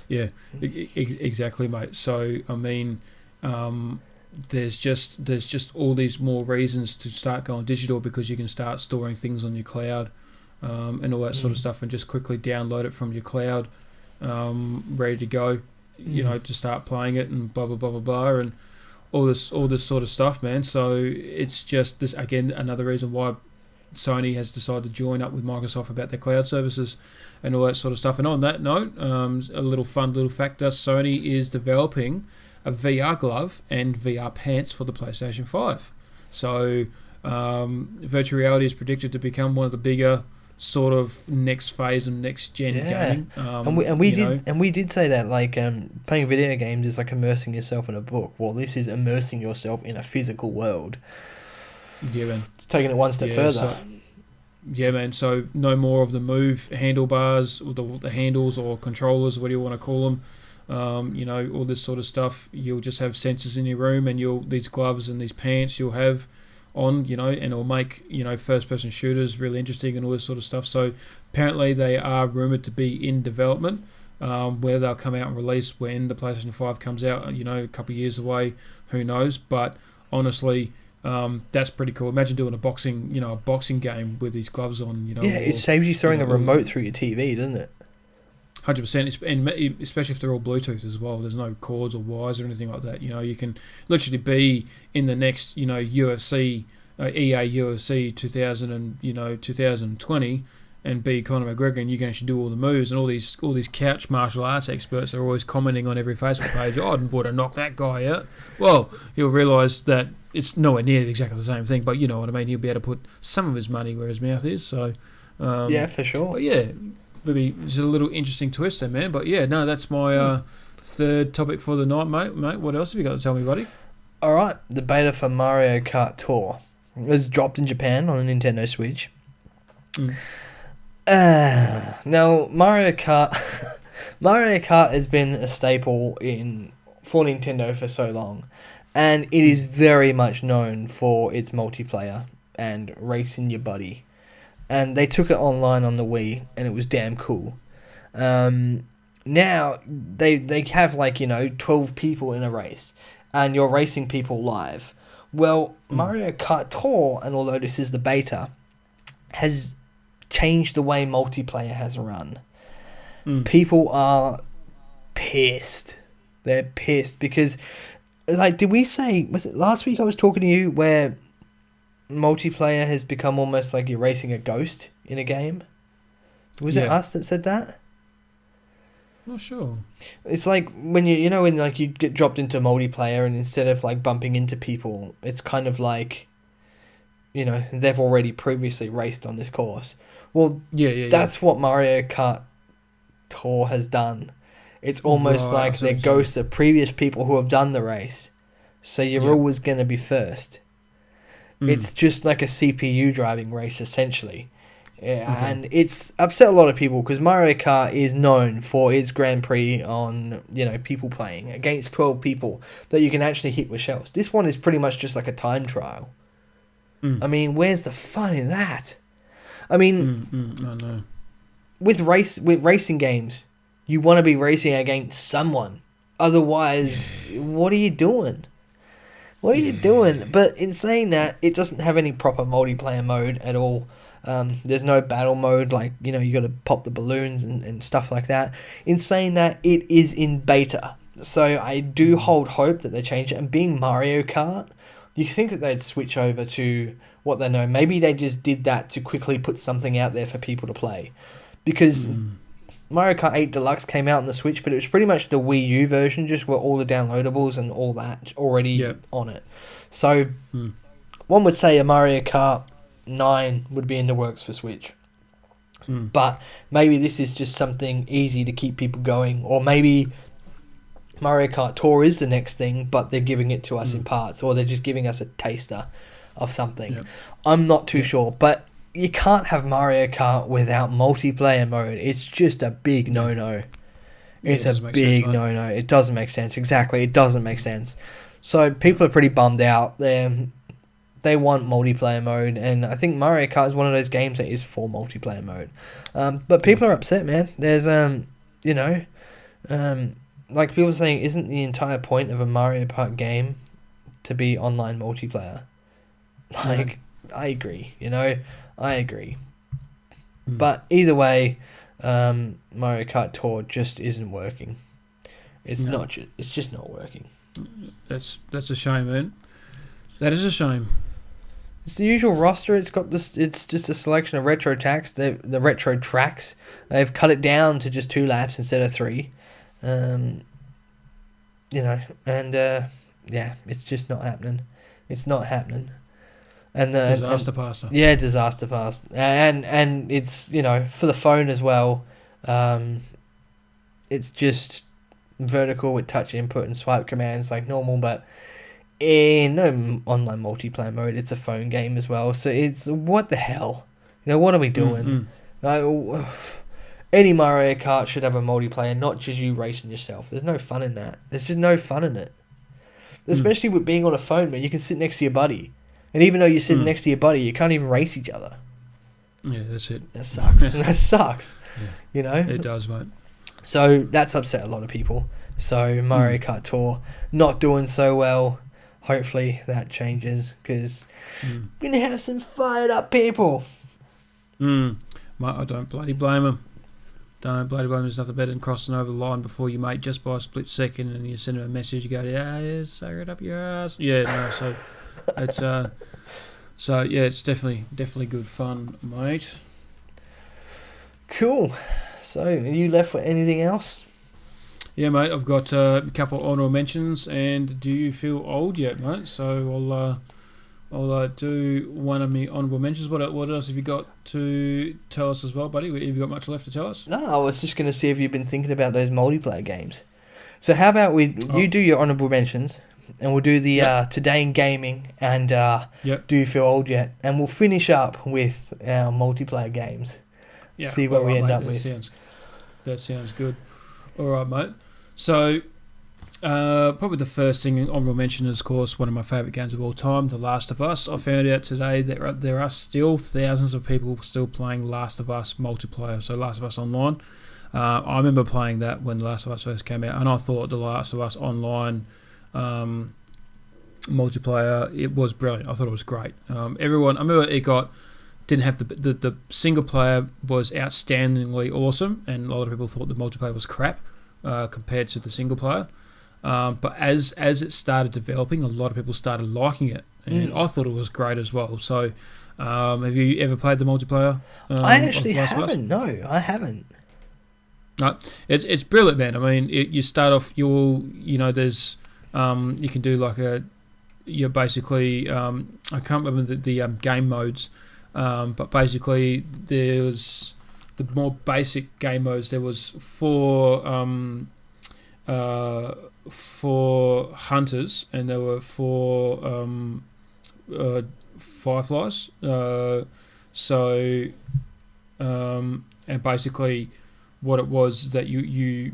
Yeah, exactly, mate. So there's just all these more reasons to start going digital, because you can start storing things on your cloud and all that sort of stuff, and just quickly download it from your cloud, ready to go. To start playing it, and blah blah blah blah blah, and all this sort of stuff, man. So it's just this, again, another reason why Sony has decided to join up with Microsoft about their cloud services and all that sort of stuff. And on that note, a little fact that Sony is developing a VR glove and VR pants for the PlayStation 5. So virtual reality is predicted to become one of the bigger sort of next phase of next gen gaming. We did say that, like, playing video games is like immersing yourself in a book. Well, this is immersing yourself in a physical world. Yeah, man. It's taking it one step further. Man. So no more of the move handlebars, or the handles or controllers, what do you want to call them? All this sort of stuff. You'll just have sensors in your room, and these gloves and these pants you'll have on, and it'll make, first-person shooters really interesting and all this sort of stuff. So apparently they are rumoured to be in development. Whether they'll come out and release when the PlayStation 5 comes out, a couple of years away, who knows? But honestly, that's pretty cool. Imagine doing a boxing game with these gloves on. It saves you throwing a remote through your TV, doesn't it? 100%, and especially if they're all Bluetooth as well. There's no cords or wires or anything like that. You can literally be in the next, UFC, EA UFC 2020, and be Conor McGregor, and you can actually do all the moves. And all these couch martial arts experts are always commenting on every Facebook page, "Oh, I would have knocked that guy out." Well, you'll realise that it's nowhere near exactly the same thing, but you know what I mean. He'll be able to put some of his money where his mouth is. So, for sure. But yeah. Maybe just a little interesting twist there, man. But yeah, no, that's my third topic for the night, mate. What else have you got to tell me, buddy? All right, the beta for Mario Kart Tour was dropped in Japan on a Nintendo Switch. Now, Mario Kart has been a staple for Nintendo for so long, and it is very much known for its multiplayer and racing your buddy. And they took it online on the Wii, and it was damn cool. Now, they have, 12 people in a race, and you're racing people live. Well, Mario Kart Tour, and although this is the beta, has changed the way multiplayer has run. People are pissed. They're pissed because, did we say, was it last week I was talking to you where multiplayer has become almost like you're racing a ghost in a game? Was it us that said that? Not sure. It's like when when you get dropped into multiplayer, and instead of bumping into people, it's kind of like, they've already previously raced on this course. Well, that's what Mario Kart Tour has done. It's almost like they're ghosts of previous people who have done the race, so you're always going to be first. It's just like a CPU driving race, essentially. And it's upset a lot of people because Mario Kart is known for its Grand Prix on, people playing against 12 people that you can actually hit with shells. This one is pretty much just like a time trial. I mean, where's the fun in that? I mean, I know. With racing games, you want to be racing against someone. Otherwise, what are you doing? What are you doing? But in saying that, it doesn't have any proper multiplayer mode at all. There's no battle mode, like, you know, you got to pop the balloons and stuff like that. In saying that, it is in beta. So I do hold hope that they change it. And being Mario Kart, you think that they'd switch over to what they know. Maybe they just did that to quickly put something out there for people to play. Because Mario Kart 8 Deluxe came out on the Switch, but it was pretty much the Wii U version, just with all the downloadables and all that already on it. So one would say a Mario Kart 9 would be in the works for Switch. But maybe this is just something easy to keep people going. Or maybe Mario Kart Tour is the next thing, but they're giving it to us in parts. Or they're just giving us a taster of something. I'm not too sure. But you can't have Mario Kart without multiplayer mode. It's just a big no-no. It's a big no-no. It doesn't make sense. Exactly. It doesn't make sense. So people are pretty bummed out. They want multiplayer mode, and I think Mario Kart is one of those games that is for multiplayer mode. But people are upset, man. There's, like people saying, isn't the entire point of a Mario Kart game to be online multiplayer? Like, I agree, I agree. But either way, Mario Kart Tour just isn't working. It's just not working. That's a shame, man. That is a shame. It's the usual roster. It's got this. It's just a selection of retro tracks. The retro tracks. They've cut it down to just 2 laps instead of 3. It's just not happening. It's not happening. And Disaster Pasta. Yeah, Disaster Pasta. And it's, for the phone as well. It's just vertical with touch input and swipe commands like normal, but in no online multiplayer mode. It's a phone game as well. So it's, what the hell? What are we doing? Any Mario Kart should have a multiplayer, not just you racing yourself. There's no fun in that. There's just no fun in it. Especially with being on a phone, man. You can sit next to your buddy. And even though you're sitting next to your buddy, you can't even race each other. Yeah, that's it. That sucks. That sucks. Yeah. It does, mate. So that's upset a lot of people. So Mario Kart Tour not doing so well. Hopefully that changes, because we're going to have some fired up people. Mate, I don't bloody blame them. Don't bloody blame them. There's nothing better than crossing over the line before your mate just by a split second, and you send him a message, you go, yeah, suck it up your ass. Yeah, no, so it's it's definitely good fun, mate. Cool. So are you left with anything else? Yeah, mate, I've got a couple of honourable mentions, and do you feel old yet, mate? So I'll do one of my honourable mentions. What else have you got to tell us as well, buddy? Have you got much left to tell us? No, I was just going to see if you've been thinking about those multiplayer games. So how about you do your honourable mentions, and we'll do the Today in Gaming and Do You Feel Old Yet? And we'll finish up with our multiplayer games. Yeah, see what we end up with. That sounds good. All right, mate. So, probably the first thing honourable mention is, of course, one of my favourite games of all time, The Last of Us. I found out today that there are still thousands of people still playing Last of Us multiplayer, so Last of Us Online. I remember playing that when The Last of Us first came out, and I thought The Last of Us Online multiplayer, it was brilliant. I thought it was great. I remember it didn't have the single player was outstandingly awesome, and a lot of people thought the multiplayer was crap compared to the single player. But as it started developing, a lot of people started liking it, and I thought it was great as well. So, have you ever played the multiplayer? I actually haven't. No, I haven't. No, it's brilliant, man. I mean, you start off. There's you can do like you're basically I can't remember the game modes. But basically, there was the more basic game modes. There was four hunters, and there were 4 fireflies. And basically, what it was that you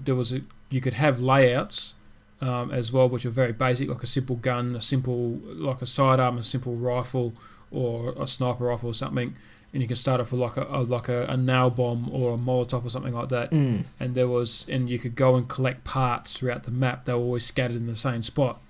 could have layouts as well, which are very basic, like a simple gun, like a sidearm, a simple rifle, or a sniper rifle or something, and you can start off with like a nail bomb or a Molotov or something like that. And you could go and collect parts throughout the map. They were always scattered in the same spot.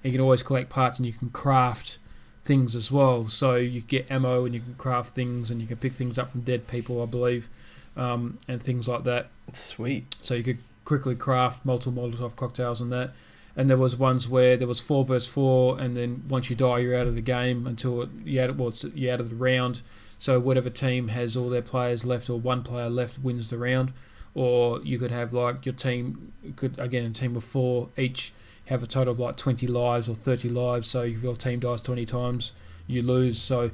You can always collect parts, and you can craft things as well. So you get ammo and you can craft things and you can pick things up from dead people, I believe, and things like that. Sweet. So you could quickly craft multiple Molotov cocktails and that. And there was ones where there was 4 versus 4, and then once you die, you're out of the game until you're out of the round. So whatever team has all their players left or one player left wins the round. Or you could have like your team a team of 4 each have a total of like 20 lives or 30 lives. So if your team dies 20 times, you lose. So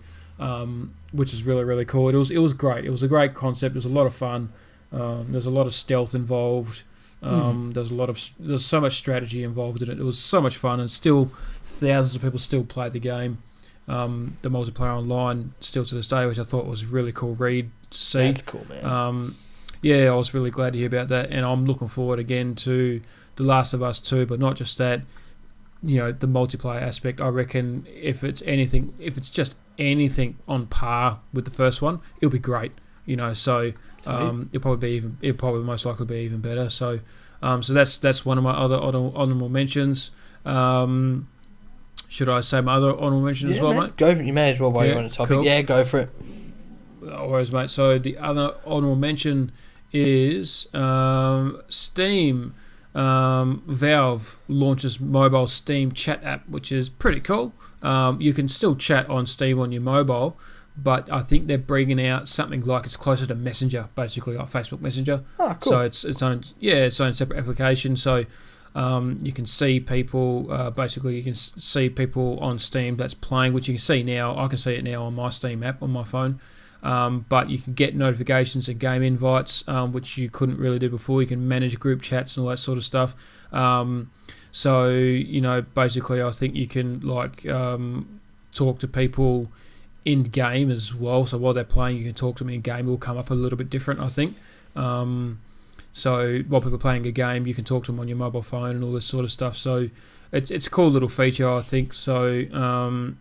which is really, really cool. It was great. It was a great concept. It was a lot of fun. There's a lot of stealth involved. There's so much strategy involved in it. It was so much fun, and still thousands of people still play the game. The multiplayer online still to this day, which I thought was a really cool read to see. That's cool, man. I was really glad to hear about that, and I'm looking forward again to The Last of Us 2, but not just that. The multiplayer aspect. I reckon if it's just anything on par with the first one, it'll be great. So it'll probably most likely be even better. So that's one of my other honourable mentions. Should I say my other honourable mention as well, mate? Go for it. You may as well while you're on the topic. Cool. Yeah, go for it. No worries, mate. So the other honourable mention is Steam. Valve launches mobile Steam chat app, which is pretty cool. You can still chat on Steam on your mobile, but I think they're bringing out something like it's closer to Messenger, basically, like Facebook Messenger. Oh, cool. So it's own separate application. So you can see people. Basically, you can see people on Steam that's playing, which you can see now. I can see it now on my Steam app on my phone. But you can get notifications and game invites, which you couldn't really do before. You can manage group chats and all that sort of stuff. Basically, I think you can talk to people in game as well. So while they're playing, you can talk to them in game. It will come up a little bit different, I think. So while people are playing a game, you can talk to them on your mobile phone and all this sort of stuff. So it's a cool little feature, I think. So.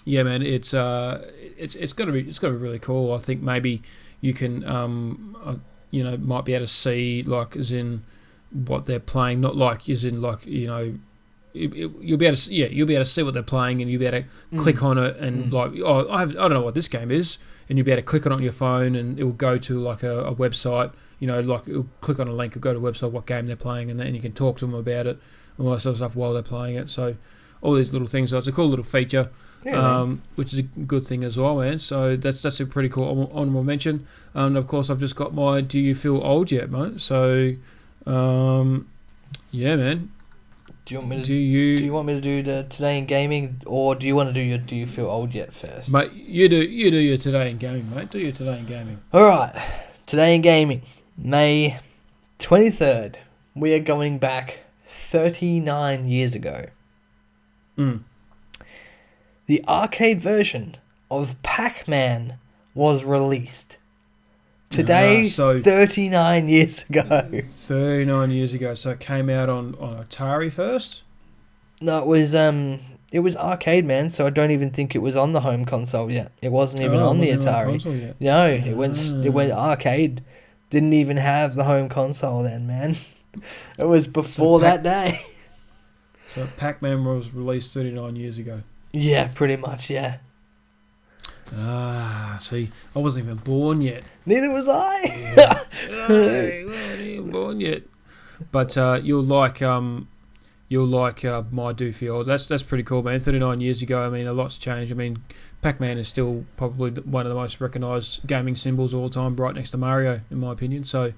Yeah, man, it's gonna be really cool. I think maybe you can might be able to see as in what they're playing, not as in you'll be able to see what they're playing, and you'll be able to click on it and I don't know what this game is, and you'll be able to click on it on your phone and it will go to a website. It'll click on a link, it'll go to a website what game they're playing, and then you can talk to them about it and all that sort of stuff while they're playing it. So all these little things. So it's a cool little feature. Yeah, which is a good thing as well, man. So that's a pretty cool honourable mention. And of course, I've just got my "Do you feel old yet, mate?" So, yeah, man. Do you want me to do the Today in Gaming, or do you want to do your "Do you feel old yet" first? Mate, you do your Today in Gaming, mate. Do your Today in Gaming. All right, Today in Gaming, May 23rd. We are going back 39 years ago. The arcade version of Pac-Man was released. Today, 39 years ago. 39 years ago. So it came out on Atari first? No, it was arcade, man, so I don't even think it was on the home console yet. It wasn't even on the Atari. No, it went arcade. Didn't even have the home console then, man. It was before that day. So Pac-Man was released 39 years ago. Yeah, pretty much, yeah. See, I wasn't even born yet. Neither was I. Yeah. No, I wasn't even born yet. But you'll like my Do Feel Old. That's pretty cool, man. 39 years ago, I mean, a lot's changed. I mean, Pac-Man is still probably one of the most recognised gaming symbols of all time, right next to Mario, in my opinion. So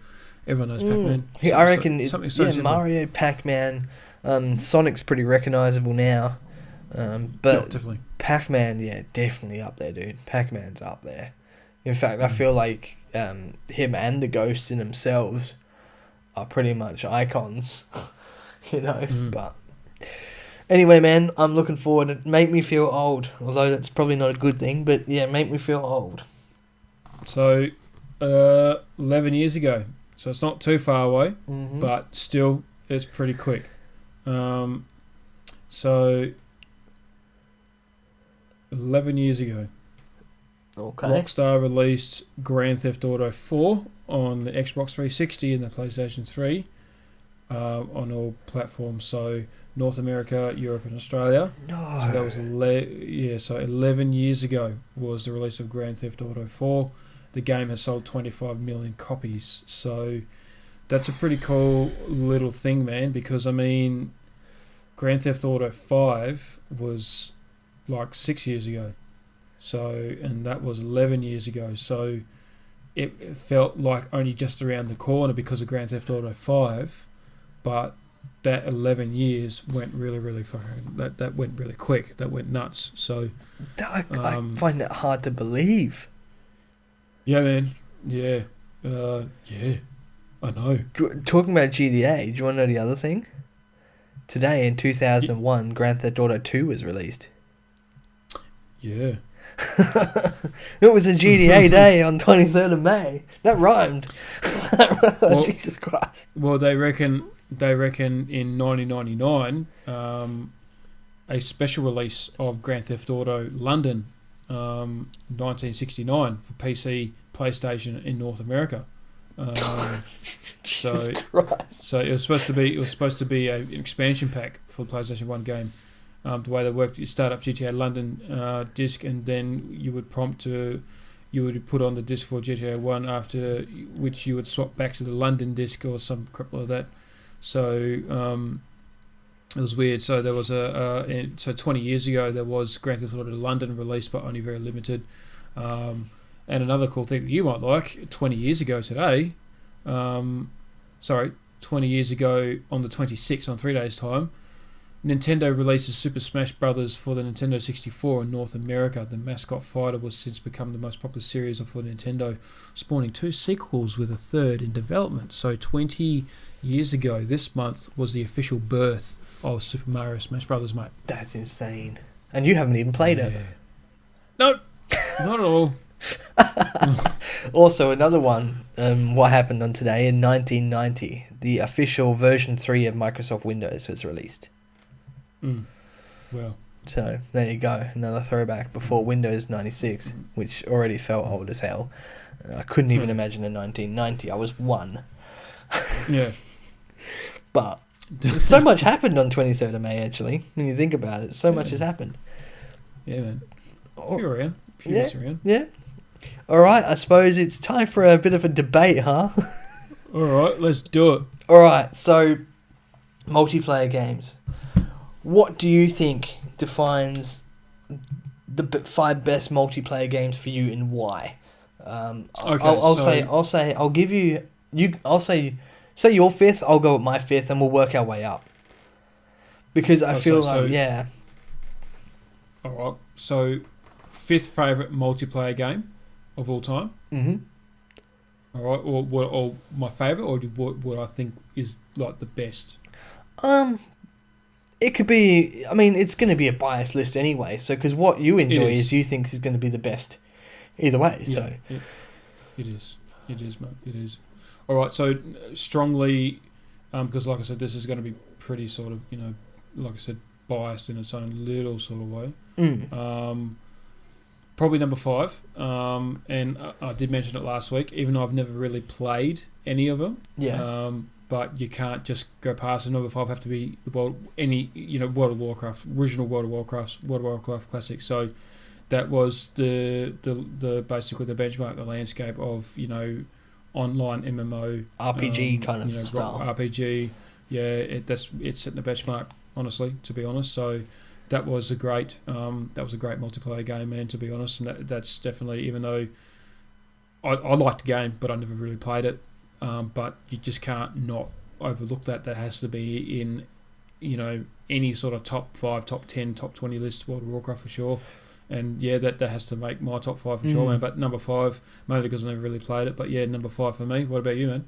everyone knows Pac-Man. I reckon simple. Mario, Pac-Man, Sonic's pretty recognisable now. But definitely. Pac-Man, yeah, definitely up there, dude. Pac-Man's up there. In fact, I feel like him and the Ghost in themselves are pretty much icons, But anyway, man, I'm looking forward. It make me feel old, although that's probably not a good thing. But yeah, make me feel old. So, 11 years ago. So it's not too far away, but still, it's pretty quick. So 11 years ago, Rockstar released Grand Theft Auto 4 on the Xbox 360 and the PlayStation 3. on all platforms. So North America, Europe, and Australia. No. So that was 11 years ago was the release of Grand Theft Auto 4. The game has sold 25 million copies. So that's a pretty cool little thing, man, because, I mean, Grand Theft Auto 5 was like 6 years ago. So, and that was 11 years ago. So it felt like only just around the corner because of Grand Theft Auto 5, but that 11 years went really, really far. That went really quick. That went nuts. So I find it hard to believe. Yeah, man. Yeah. Yeah. I know. Talking about GTA, do you want to know the other thing? Today in 2001, Grand Theft Auto 2 was released. Yeah. It was a GTA day on 23rd of May. That rhymed. Well, Jesus Christ. Well, they reckon in 1999, a special release of Grand Theft Auto London, 1969 for PC, PlayStation in North America. So it was supposed to be an expansion pack for the PlayStation 1 game. The way they worked, you start up GTA London disc, and then you would put on the disc for GTA 1, after which you would swap back to the London disc or some crap like that. So it was weird. So there was so 20 years ago there was Grand Theft Auto London released, but only very limited. And another cool thing that you might like, 20 years ago today, 20 years ago on the 26th, on 3 days' time, Nintendo releases Super Smash Bros. For the Nintendo 64 in North America. The mascot fighter was since become the most popular series for Nintendo, spawning 2 sequels with a third in development. So 20 years ago this month was the official birth of Super Mario Smash Bros., mate. That's insane. And you haven't even played it. No, not at all. Also, another one, what happened on today, in 1990, the official version 3 of Microsoft Windows was released. Well, so there you go, another throwback before Windows 96, which already felt old as hell. I couldn't even imagine in 1990. I was 1. Yeah. But so much happened on 23rd of May, actually, when you think about it. So much has happened. Yeah, man. If you're around. Around. Yeah. All right, I suppose it's time for a bit of a debate, huh? All right, let's do it. All right, so multiplayer games. What do you think defines the 5 best multiplayer games for you, and why? I'll give you. I'll say your 5th. I'll go with my 5th, and we'll work our way up. Because I feel like yeah. All right. So, 5th favorite multiplayer game of all time. All right, or my favorite, or what I think is like the best. It could be. I mean, it's going to be a biased list anyway. So, because what you enjoy is you think is going to be the best, either way. Yeah, so, it is, mate. It is. All right. So strongly, because like I said, this is going to be pretty sort of, like I said, biased in its own little sort of way. Probably number 5. And I did mention it last week. Even though I've never really played any of them. Yeah. But you can't just go past it. Number 5 have to be World of Warcraft, original World of Warcraft Classic. So that was the basically the benchmark, the landscape of online MMO RPG kind of style. RPG, yeah, it's setting the benchmark. Honestly, to be honest, so that was a great multiplayer game, man. To be honest, and that's definitely, even though I liked the game, but I never really played it. But you just can't not overlook that. That has to be in, any sort of top 5, top 10, top 20 list, World of Warcraft for sure. And yeah, that has to make my top 5 for sure, man. But number 5, mainly because I never really played it. But yeah, number 5 for me. What about you,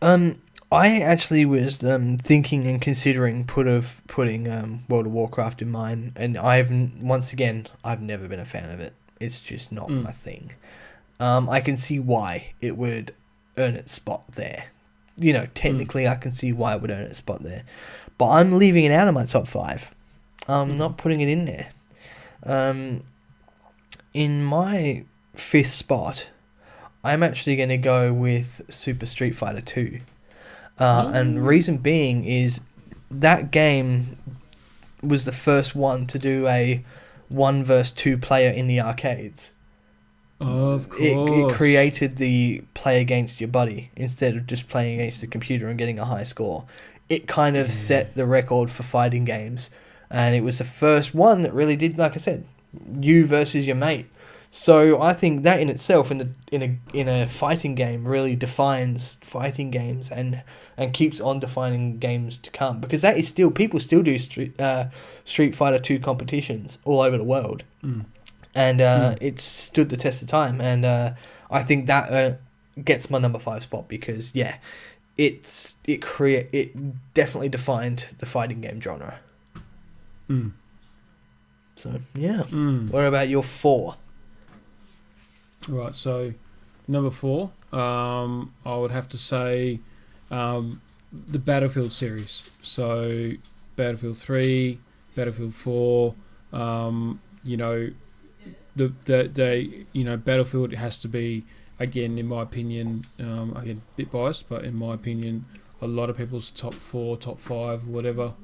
man? I actually was thinking and considering putting World of Warcraft in mine, and I've never been a fan of it. It's just not my thing. I can see why it would earn its spot there. Technically I can see why it would earn its spot there. But I'm leaving it out of my top 5. I'm not putting it in there. In my 5th spot, I'm actually going to go with Super Street Fighter 2. And reason being is that game was the first one to do a 1 versus 2 player in the arcades. Of course. It created the play against your buddy instead of just playing against the computer and getting a high score. It kind of set the record for fighting games, and it was the first one that really did, like I said, you versus your mate. So I think that in itself, in a fighting game, really defines fighting games and keeps on defining games to come, because that is still, people still do Street Fighter 2 competitions all over the world, and it's stood the test of time, and I think that gets my number 5 spot, because it definitely defined the fighting game genre. So what about your 4? Right, so number 4, I would have to say the Battlefield series. So Battlefield 3, Battlefield 4, Battlefield has to be, again, in my opinion, again, a bit biased, but in my opinion, a lot of people's top 4, top 5, whatever,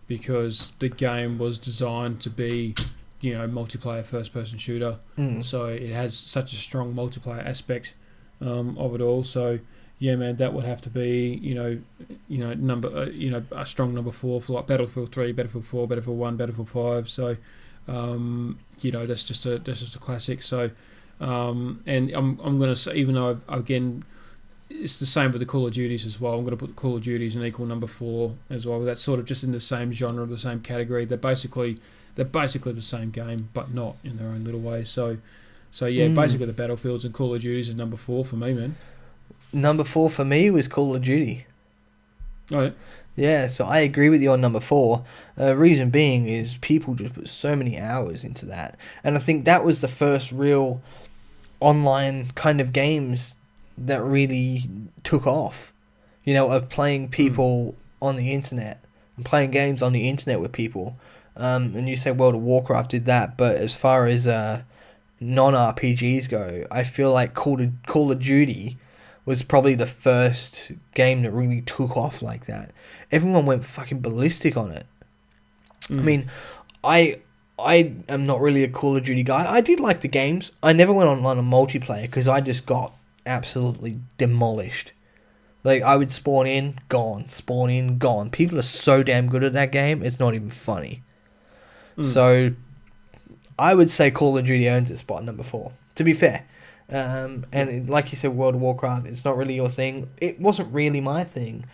because the game was designed to be, multiplayer first-person shooter. So it has such a strong multiplayer aspect of it all. So yeah, man, that would have to be a strong number 4 for like Battlefield 3, Battlefield 4, Battlefield 1, Battlefield 5. So that's just a classic. So and I'm gonna say, even though again, it's the same with the Call of Duties as well, I'm going to put the Call of Duties in equal number 4 as well. That's sort of just in the same genre, the same category. They're basically the same game, but not in their own little way. So basically the Battlefields and Call of Duties is number 4 for me, man. Number 4 for me was Call of Duty. Oh, yeah. Yeah, so I agree with you on number 4. Reason being is people just put so many hours into that. And I think that was the first real online kind of games that really took off. Of playing people on the internet and playing games on the internet with people. And you say World of Warcraft did that, but as far as non-RPGs go, I feel like Call of Duty was probably the first game that really took off like that. Everyone went fucking ballistic on it. I mean, I am not really a Call of Duty guy. I did like the games. I never went on a multiplayer because I just got absolutely demolished. Like, I would spawn in, gone. Spawn in, gone. People are so damn good at that game, it's not even funny. So, I would say Call of Duty owns its spot number 4, to be fair. And like you said, World of Warcraft, it's not really your thing. It wasn't really my thing.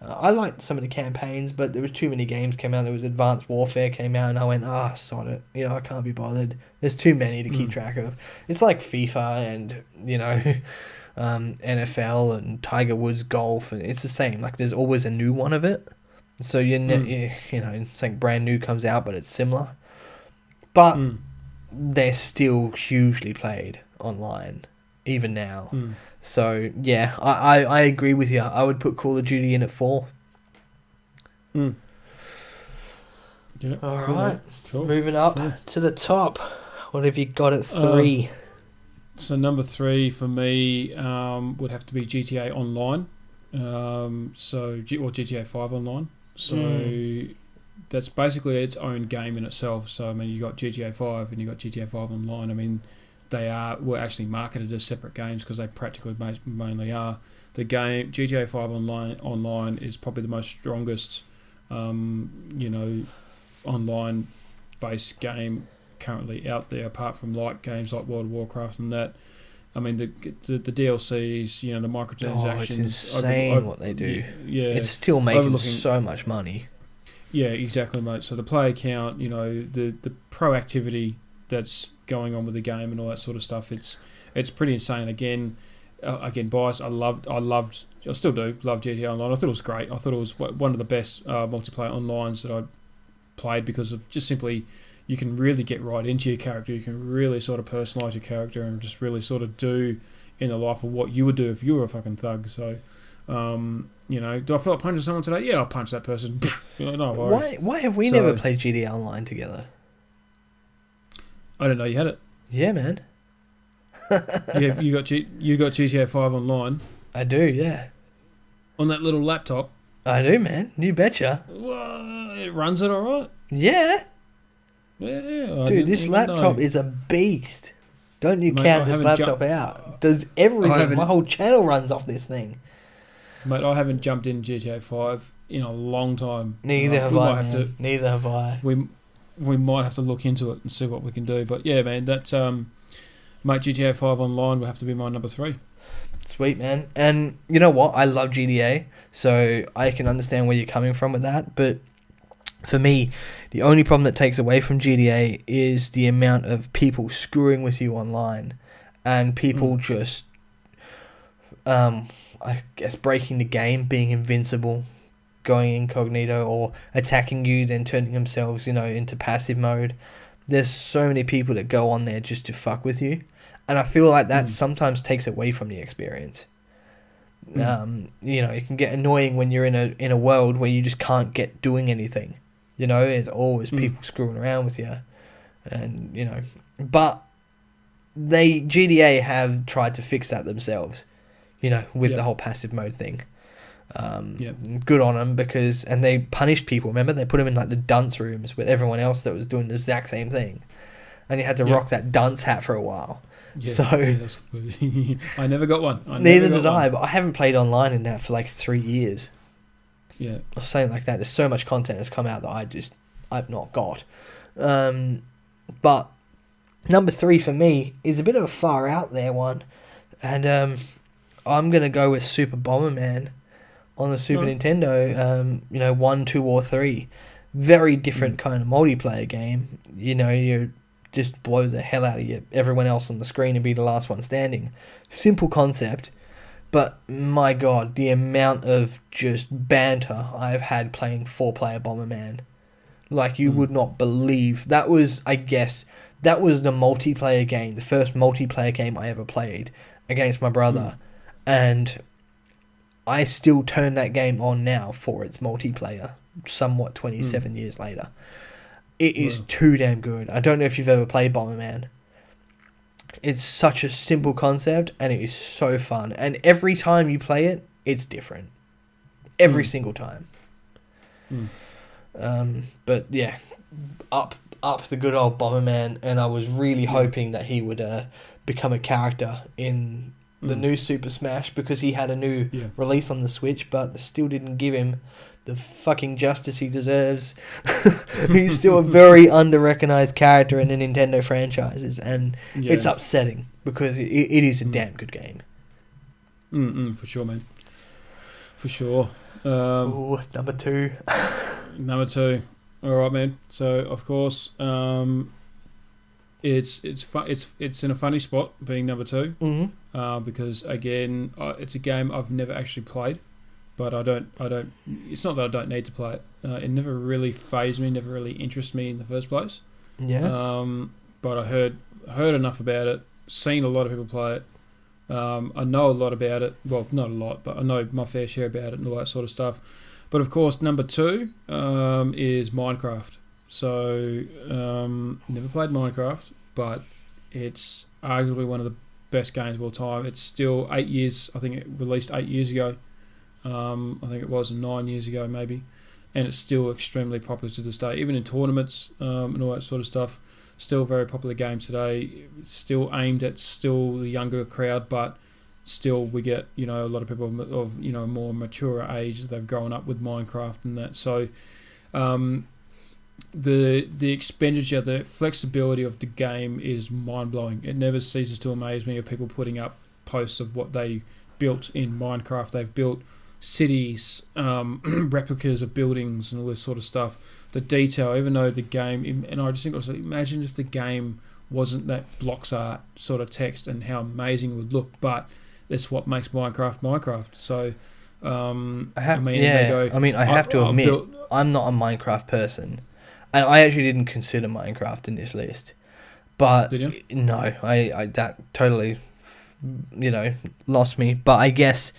I liked some of the campaigns, but there was too many games came out. There was Advanced Warfare came out, and I went, sod it. I can't be bothered. There's too many to keep track of. It's like FIFA and, NFL and Tiger Woods golf, and it's the same. Like, there's always a new one of it. So, something brand new comes out, but it's similar. But they're still hugely played online, even now. So, yeah, I agree with you. I would put Call of Duty in at 4. Yeah, all right. Cool. Moving up to the top. What have you got at 3? So number 3 for me would have to be GTA Online. Or GTA 5 Online. So that's basically its own game in itself. So I mean, you got GTA 5 and you got GTA 5 Online. I mean, were actually marketed as separate games because they practically mainly are. The game GTA 5 Online is probably the most strongest, online based game currently out there, apart from like games like World of Warcraft and that. I mean, the DLCs, the microtransactions. It's insane what they do. Yeah, it's still making so much money. Yeah, exactly, mate. So the player count, the proactivity that's going on with the game and all that sort of stuff. It's pretty insane. Again, bias. I still do love GTA Online. I thought it was great. I thought it was one of the best multiplayer onlines that I played because of just simply. You can really get right into your character. You can really sort of personalise your character and just really sort of do in the life of what you would do if you were a fucking thug. So, do I feel like punching someone today? Yeah, I'll punch that person. No worries. Why have we never played GTA Online together? I didn't know you had it. Yeah, man. You got GTA 5 Online. I do, yeah. on that little laptop. I do, man. You betcha. Well, it runs it all right. Yeah. Yeah, dude, this laptop is a beast. Don't you count this laptop out. Does everything. My whole channel runs off this thing. Mate, I haven't jumped in GTA 5 in a long time. Neither have I, man. Neither have I. We might have to look into it and see what we can do. But yeah, man, that's mate, GTA 5 online will have to be my number 3. Sweet, man. And you know what? I love GTA, so I can understand where you're coming from with that. But for me, the only problem that takes away from GTA is the amount of people screwing with you online, and people just, I guess, breaking the game, being invincible, going incognito, or attacking you, then turning themselves, into passive mode. There's so many people that go on there just to fuck with you, and I feel like that sometimes takes away from the experience. It can get annoying when you're in a world where you just can't get doing anything. There's always people screwing around with you, and but GTA have tried to fix that themselves, with the whole passive mode thing. Good on them and they punished people. Remember, they put them in like the dunce rooms with everyone else that was doing the exact same thing, and you had to rock that dunce hat for a while. That's I never got one. Neither did I, but I haven't played online in that for like 3 years. Yeah, or something like that. There's so much content that's come out that I've not got. But number 3 for me is a bit of a far out there one, and I'm gonna go with Super Bomberman on the Super Nintendo. 1, 2, or 3. Very different kind of multiplayer game. You just blow the hell out of everyone else on the screen and be the last one standing. Simple concept. But my God, the amount of just banter I've had playing 4-player Bomberman. Like, you would not believe. That was the multiplayer game, the first multiplayer game I ever played against my brother. And I still turn that game on now for its multiplayer, somewhat 27 years later. It is too damn good. I don't know if you've ever played Bomberman. It's such a simple concept, and it is so fun. And every time you play it, it's different. Every single time. But yeah, up the good old Bomberman, and I was really hoping that he would become a character in the new Super Smash, because he had a new release on the Switch, but they still didn't give him the fucking justice he deserves. He's still a very under-recognized character in the Nintendo franchises, and it's upsetting, because it is a damn good game. For sure, man. For sure. Number 2. Number 2. All right, man. So, of course, it's in a funny spot being number 2. Because again, it's a game I've never actually played. But I don't. It's not that I don't need to play it. It never really fazed me, never really interested me in the first place. Yeah. But I heard enough about it. Seen a lot of people play it. I know a lot about it. Well, not a lot, but I know my fair share about it and all that sort of stuff. But of course, number 2 is Minecraft. So never played Minecraft, but it's arguably one of the best games of all time. It's still 8 years. I think it released 8 years ago. I think it was 9 years ago maybe, and it's still extremely popular to this day, even in tournaments and all that sort of stuff. Still a very popular game today, still aimed at the younger crowd, but still we get a lot of people of more mature age that they've grown up with Minecraft and that. So the expenditure, the flexibility of the game is mind-blowing. It never ceases to amaze me of people putting up posts of what they built in Minecraft. They've built cities, replicas of buildings and all this sort of stuff. The detail, even though the game, and I just think also, imagine if the game wasn't that blocks art sort of text and how amazing it would look, but that's what makes Minecraft. So I have to admit, I'm not a Minecraft person, and I actually didn't consider Minecraft in this list. But did you? No, I that totally lost me. But I guess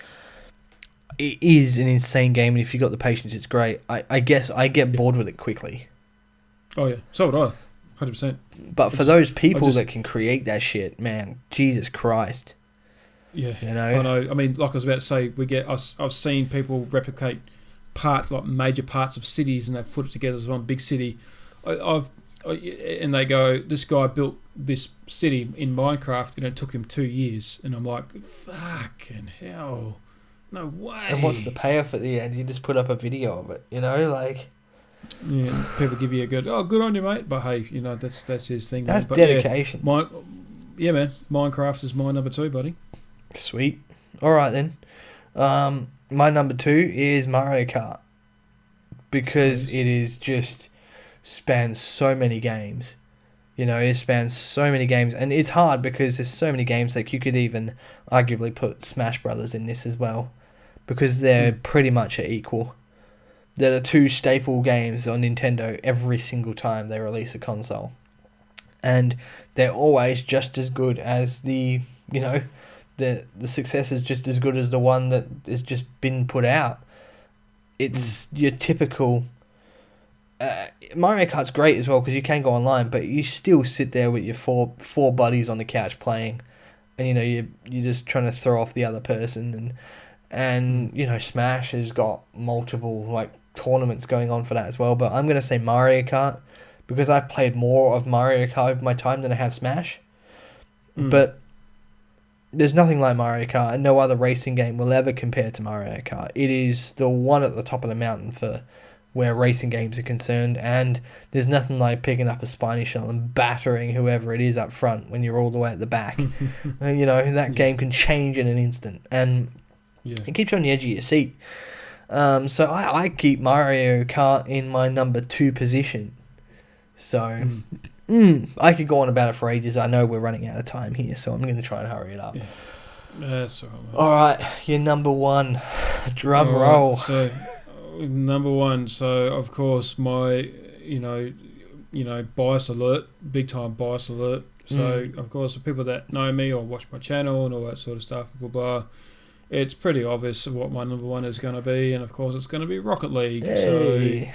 it is an insane game, and if you got the patience, it's great. I guess I get bored with it quickly. Oh yeah, so would I, 100%. But for those people that can create that shit, man, Jesus Christ. Yeah, You know? I know. I mean, like I was about to say, I've seen people replicate major parts of cities, and they put it together as one big city. And they go, this guy built this city in Minecraft, and it took him 2 years. And I'm like, fucking hell, no way. And what's the payoff at the end? You just put up a video of it, you know, like. Yeah, people give you a good on you, mate. But hey, you know, that's his thing. That's But dedication. Yeah, man, Minecraft is my number 2, buddy. Sweet. All right then. My number 2 is Mario Kart, because it is just spans so many games. You know, it spans so many games, and it's hard because there's so many games. Like, you could even arguably put Smash Brothers in this as well, because they're pretty much equal. They're the 2 staple games on Nintendo every single time they release a console, and they're always just as good as the success is just as good as the one that has just been put out. It's your typical. Mario Kart's great as well because you can go online, but you still sit there with your four buddies on the couch playing, and you know you're just trying to throw off the other person, and you know Smash has got multiple like tournaments going on for that as well. But I'm gonna say Mario Kart because I played more of Mario Kart over my time than I have Smash. But there's nothing like Mario Kart, and no other racing game will ever compare to Mario Kart. It is the one at the top of the mountain for where racing games are concerned, and there's nothing like picking up a spiny shell and battering whoever it is up front when you're all the way at the back. You know, that game can change in an instant, and it keeps you on the edge of your seat. So I keep Mario Kart in my number 2 position. So I could go on about it for ages. I know we're running out of time here, so I'm going to try and hurry it up. Yeah. That's all right, mate. All right, your number 1. Drum roll. So, number 1. So, of course, my, bias alert, big time bias alert. So, of course, the people that know me or watch my channel and all that sort of stuff, blah, blah, it's pretty obvious what my number 1 is going to be. And, of course, it's going to be Rocket League. Hey.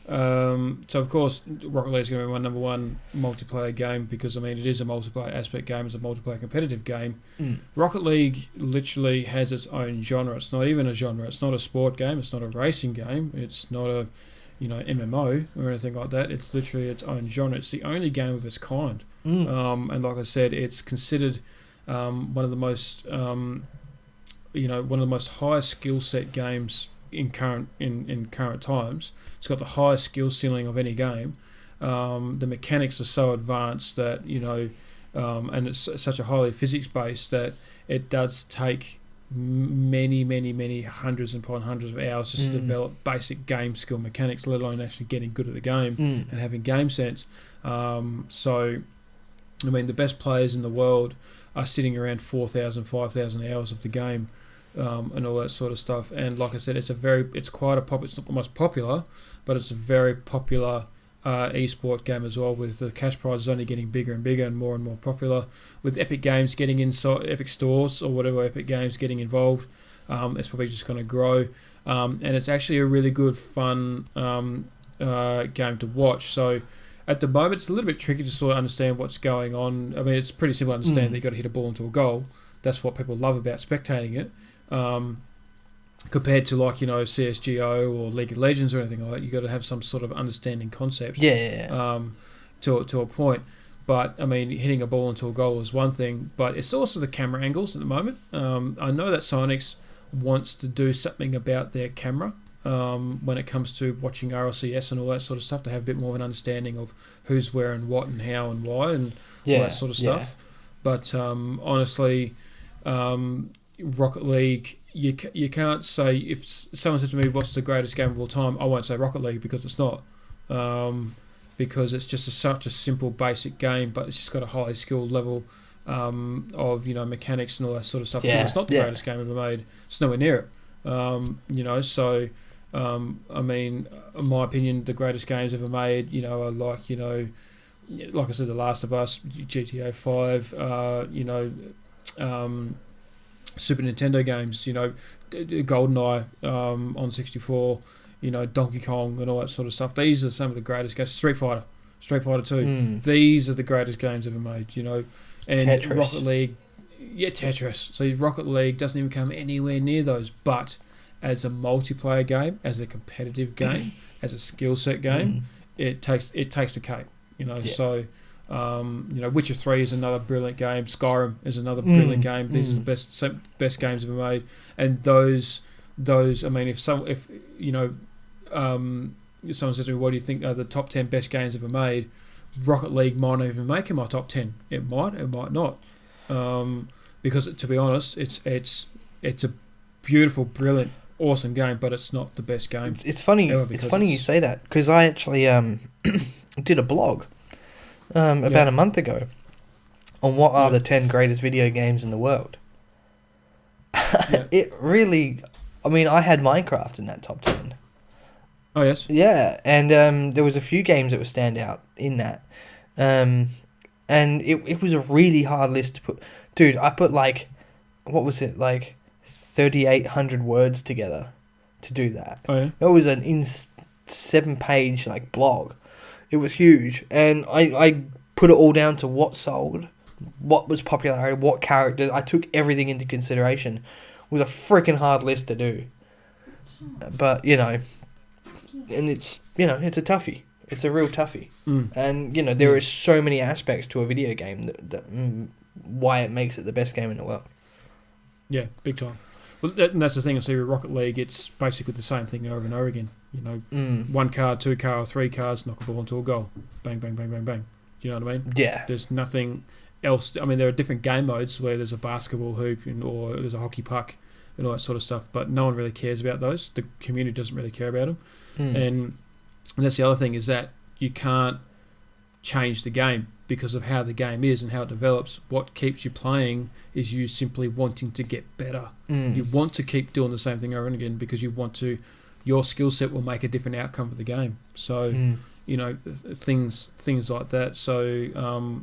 So of course Rocket League is going to be my number 1 multiplayer game because I mean it is a multiplayer aspect game, it's a multiplayer competitive game. Rocket League literally has its own genre. It's not even a genre. It's not a sport game. It's not a racing game. It's not a MMO or anything like that. It's literally its own genre. It's the only game of its kind. And like I said, it's considered one of the most high skill set games in current times. It's got the highest skill ceiling of any game. The mechanics are so advanced that and it's such a highly physics based that it does take many hundreds upon hundreds of hours just to develop basic game skill mechanics, let alone actually getting good at the game and having game sense. So I mean the best players in the world are sitting around 4,000, 5,000 hours of the game. And all that sort of stuff, and like I said, it's not the most popular, but it's a very popular esport game as well. With the cash prizes only getting bigger and bigger and more popular, with Epic Games getting inside Epic stores or whatever Epic Games getting involved, it's probably just going to grow. And it's actually a really good, fun game to watch. So at the moment, it's a little bit tricky to sort of understand what's going on. I mean, it's pretty simple to understand that you've got to hit a ball into a goal. That's what people love about spectating it. Compared to CSGO or League of Legends or anything like that, you got to have some sort of understanding concept. To a point, but I mean, hitting a ball into a goal is one thing, but it's also the camera angles at the moment. I know that Sonics wants to do something about their camera when it comes to watching RLCS and all that sort of stuff, to have a bit more of an understanding of who's wearing what and how and why and all that sort of stuff. But honestly, Rocket League, you can't say, if someone says to me what's the greatest game of all time, I won't say Rocket League because it's not, because it's just such a simple basic game, but it's just got a highly skilled level of mechanics and all that sort of stuff. It's not the greatest game ever made. It's nowhere near it. So I mean, in my opinion, the greatest games ever made are like I said, The Last of Us, GTA 5, Super Nintendo games, GoldenEye on 64, Donkey Kong and all that sort of stuff. These are some of the greatest games. Street Fighter 2. These are the greatest games ever made, and Tetris. Rocket League. yeah, Tetris. So Rocket League doesn't even come anywhere near those. But as a multiplayer game, as a competitive game, as a skill set game, it takes the cake. So. Witcher 3 is another brilliant game. Skyrim is another brilliant game. These are the best games ever made. And those. I mean, if someone says to me, "What do you think are the top 10 best games ever made?" Rocket League might not even make in my top 10. It might not. Because to be honest, it's a beautiful, brilliant, awesome game, but it's not the best game. It's funny. It's funny you say that because I actually did a blog. About a month ago on what are the 10 greatest video games in the world. It really, I mean, I had Minecraft in that top 10. Oh, yes? Yeah, and there was a few games that would stand out in that. And it was a really hard list to put. Dude, I put what was it, 3,800 words together to do that. Oh, yeah? It was an 7-page, blog. It was huge, and I put it all down to what sold, what was popular, what characters. I took everything into consideration. It was a freaking hard list to do, but and it's it's a toughie. It's a real toughie, and there are so many aspects to a video game that why it makes it the best game in the world. Yeah, big time. Well, and that's the thing. I see with Rocket League, it's basically the same thing over and over again. 1 card, 2 card, 3 cards, knock a ball into a goal. Bang, bang, bang, bang, bang. Do you know what I mean? Yeah. There's nothing else. I mean, there are different game modes where there's a basketball hoop or there's a hockey puck and all that sort of stuff, but no one really cares about those. The community doesn't really care about them. And that's the other thing is that you can't change the game because of how the game is and how it develops. What keeps you playing is you simply wanting to get better. You want to keep doing the same thing over and again because you want to. Your skill set will make a different outcome for the game. So, things like that. So,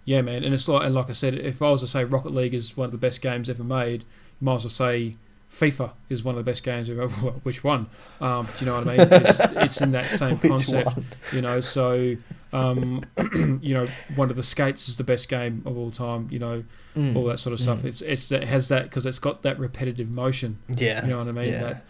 yeah, man. And it's like I said, if I was to say Rocket League is one of the best games ever made, you might as well say FIFA is one of the best games ever. Well, which one? Do you know what I mean? It's in that same concept. So, one of the skates is the best game of all time. All that sort of stuff. It has that because it's got that repetitive motion. Yeah, you know what I mean. Yeah. That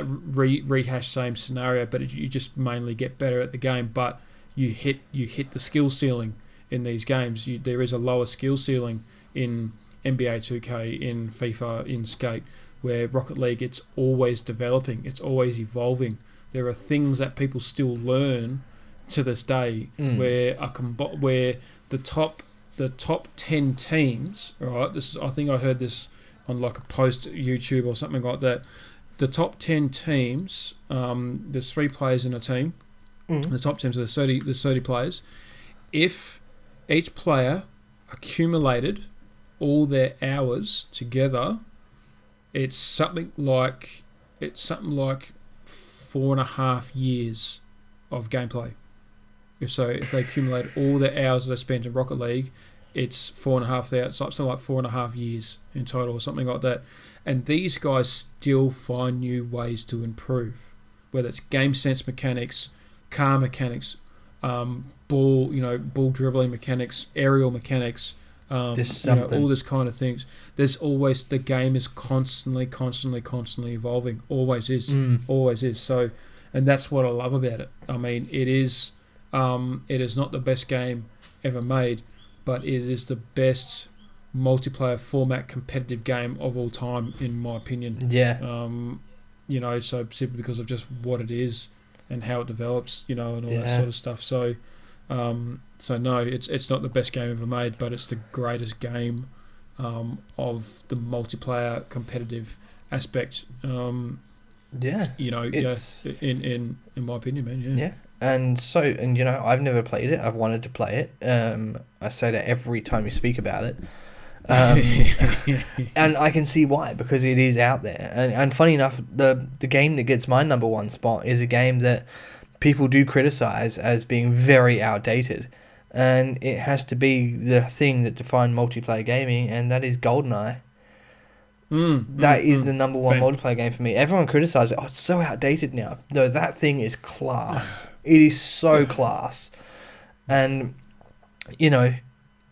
rehash same scenario, but you just mainly get better at the game. But you hit the skill ceiling in these games. There is a lower skill ceiling in NBA 2K, in FIFA, in Skate, where Rocket League it's always developing, it's always evolving. There are things that people still learn to this day where the top 10 teams, right? I think I heard this on a post at YouTube or something like that. The top 10 teams, there's 3 players in a team. The top teams are there's 30 players. If each player accumulated all their hours together, it's something like 4.5 years of gameplay. If they accumulate all the hours that they spent in Rocket League, it's 4.5 something like 4.5 years in total or something like that. And these guys still find new ways to improve, whether it's game sense mechanics, car mechanics, ball dribbling mechanics, aerial mechanics, all this kind of things. There's always, the game is constantly evolving. Always is. So, and that's what I love about it. I mean, it is not the best game ever made, but it is the best multiplayer format competitive game of all time, in my opinion. Yeah. So simply because of just what it is and how it develops, and all that sort of stuff. So, no, it's not the best game ever made, but it's the greatest game of the multiplayer competitive aspect. In my opinion, man. Yeah. And I've never played it. I've wanted to play it. I say that every time you speak about it. And I can see why, because it is out there. And funny enough, the game that gets my number one spot is a game that people do criticize as being very outdated. And it has to be the thing that defined multiplayer gaming, and that is GoldenEye. That is the number one multiplayer game for me. Everyone criticizes it. Oh, it's so outdated now. No, that thing is class. It is so class. And,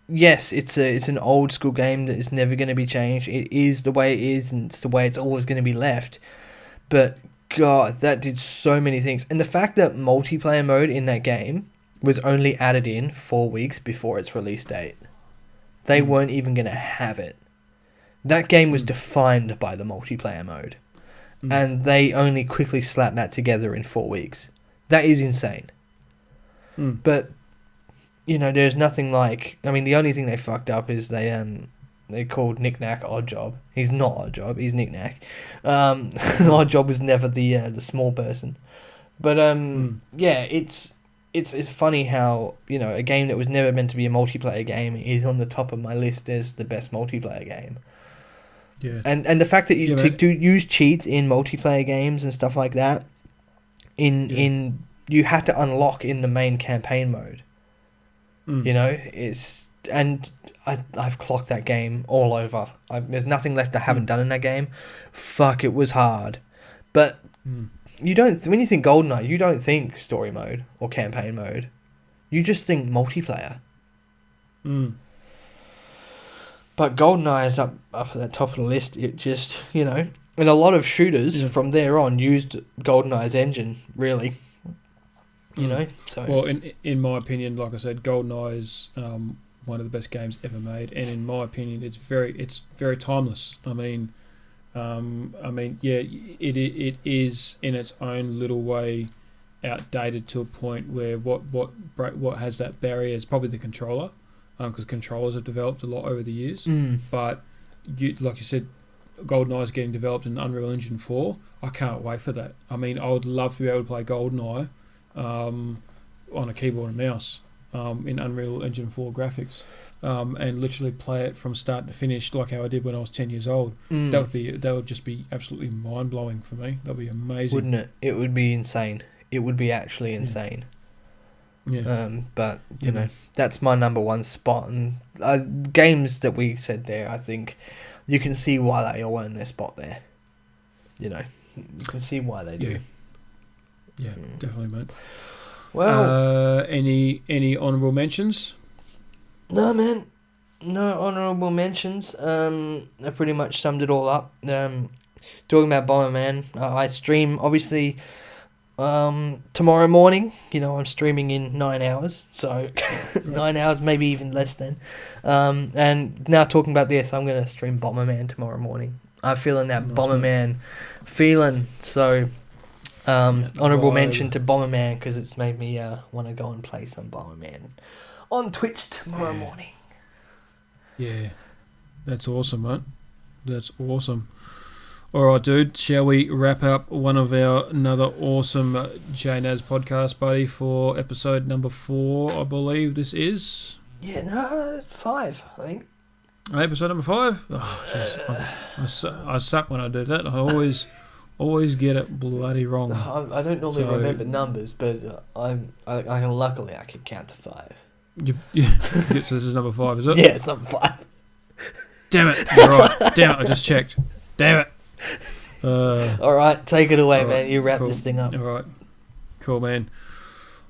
yes, it's an old school game that is never going to be changed. It is the way it is, and it's the way it's always going to be left. But God, that did so many things. And the fact that multiplayer mode in that game was only added in 4 weeks before its release date. They weren't even going to have it. That game was defined by the multiplayer mode. And they only quickly slapped that together in 4 weeks. That is insane. But, you know, there's nothing like... I mean, the only thing they fucked up is they called Knick Knack Oddjob. He's not Oddjob, he's Knick Knack. Oddjob was never the small person. But, yeah, it's funny how, you know, a game that was never meant to be a multiplayer game is on the top of my list as the best multiplayer game. Yeah. And the fact that you do use cheats in multiplayer games and stuff like that, in you have to unlock in the main campaign mode. You know, I've clocked that game all over. There's nothing left I haven't done in that game. Fuck, it was hard. But you don't, when you think GoldenEye, you don't think story mode or campaign mode. You just think multiplayer. But GoldenEye is up at the top of the list. It just, you know, and a lot of shooters from there on used GoldenEye's engine, really. You know, so... Well, in my opinion, like I said, GoldenEye is one of the best games ever made, and in my opinion, it's very timeless. I mean, yeah, it is in its own little way outdated to a point where what has that barrier is probably the controller, because controllers have developed a lot over the years. But like you said, GoldenEye is getting developed in Unreal Engine 4. I can't wait for that. I mean, I would love to be able to play GoldenEye on a keyboard and mouse in Unreal Engine 4 graphics, and literally play it from start to finish like how I did when I was 10 years old. That would just be absolutely mind blowing for me. That'd be amazing, wouldn't it? It would be insane. It would be actually insane. But you know, that's my number one spot. And games that we said there, I think you can see why they all earn their spot there. You know, you can see why they do. Yeah, definitely, mate. Well, any honourable mentions? No, man. No honourable mentions. I pretty much summed it all up. Talking about Bomberman, I stream, obviously, tomorrow morning. You know, I'm streaming in 9 hours. So, 9 hours, maybe even less than. And now talking about this, I'm going to stream Bomberman tomorrow morning. I'm feeling that Bomberman feeling, so... honourable mention to Bomberman, because it's made me want to go and play some Bomberman on Twitch tomorrow morning. Yeah, that's awesome, mate. That's awesome. All right, dude, shall we wrap up another awesome JayNAS podcast, buddy, for episode number 4, I believe this is? Yeah, no, 5, I think. Episode number 5? Oh, jeez. I suck when I do that. I always get it bloody wrong. I don't normally remember numbers, but luckily I can count to 5. So this is number 5, is it? Yeah, it's number 5. Damn it! You're right. Damn it! I just checked. Damn it! All right, take it away, man. You wrap this thing up. All right, cool, man.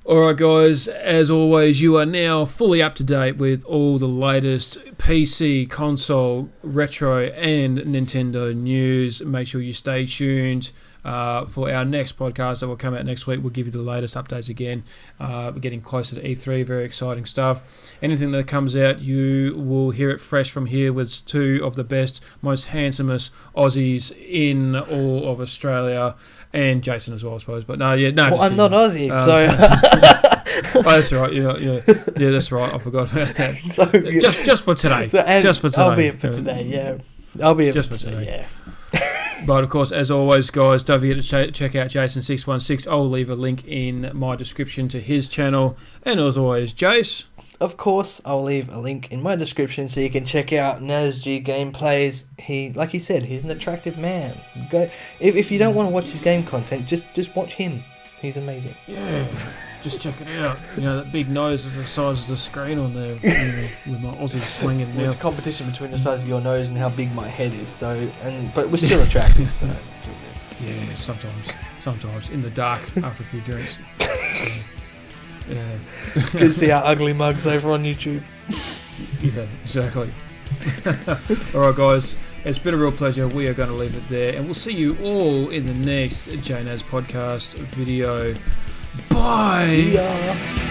All right, guys. As always, you are now fully up to date with all the latest PC, console, retro, and Nintendo news. Make sure you stay tuned for our next podcast that will come out next week. We'll give you the latest updates again. We're getting closer to E3. Very exciting stuff. Anything that comes out, you will hear it fresh from here with 2 of the best, most handsomest Aussies in all of Australia. And Jason as well, I suppose. But no. Well, I'm not Aussie, so... Oh, that's right. Yeah, that's right. I forgot about that. So just for today. Just for today. I'll be it for today, yeah. I'll be it just for today, yeah. But, of course, as always, guys, don't forget to check out Jason616. I'll leave a link in my description to his channel. And as always, Jace... Of course, I'll leave a link in my description so you can check out NasG gameplays. Like he said, he's an attractive man. If you don't want to watch his game content, just watch him. He's amazing. Yeah, just check it out. You know, that big nose is the size of the screen on there, with my Aussie slinging mouth. It's a competition between the size of your nose and how big my head is. But we're still attractive. So yeah, sometimes in the dark after a few drinks. Yeah. Good to see our ugly mugs over on YouTube. Yeah, exactly. All right, guys. It's been a real pleasure. We are going to leave it there, and we'll see you all in the next JayNAS Podcast video. Bye. See ya.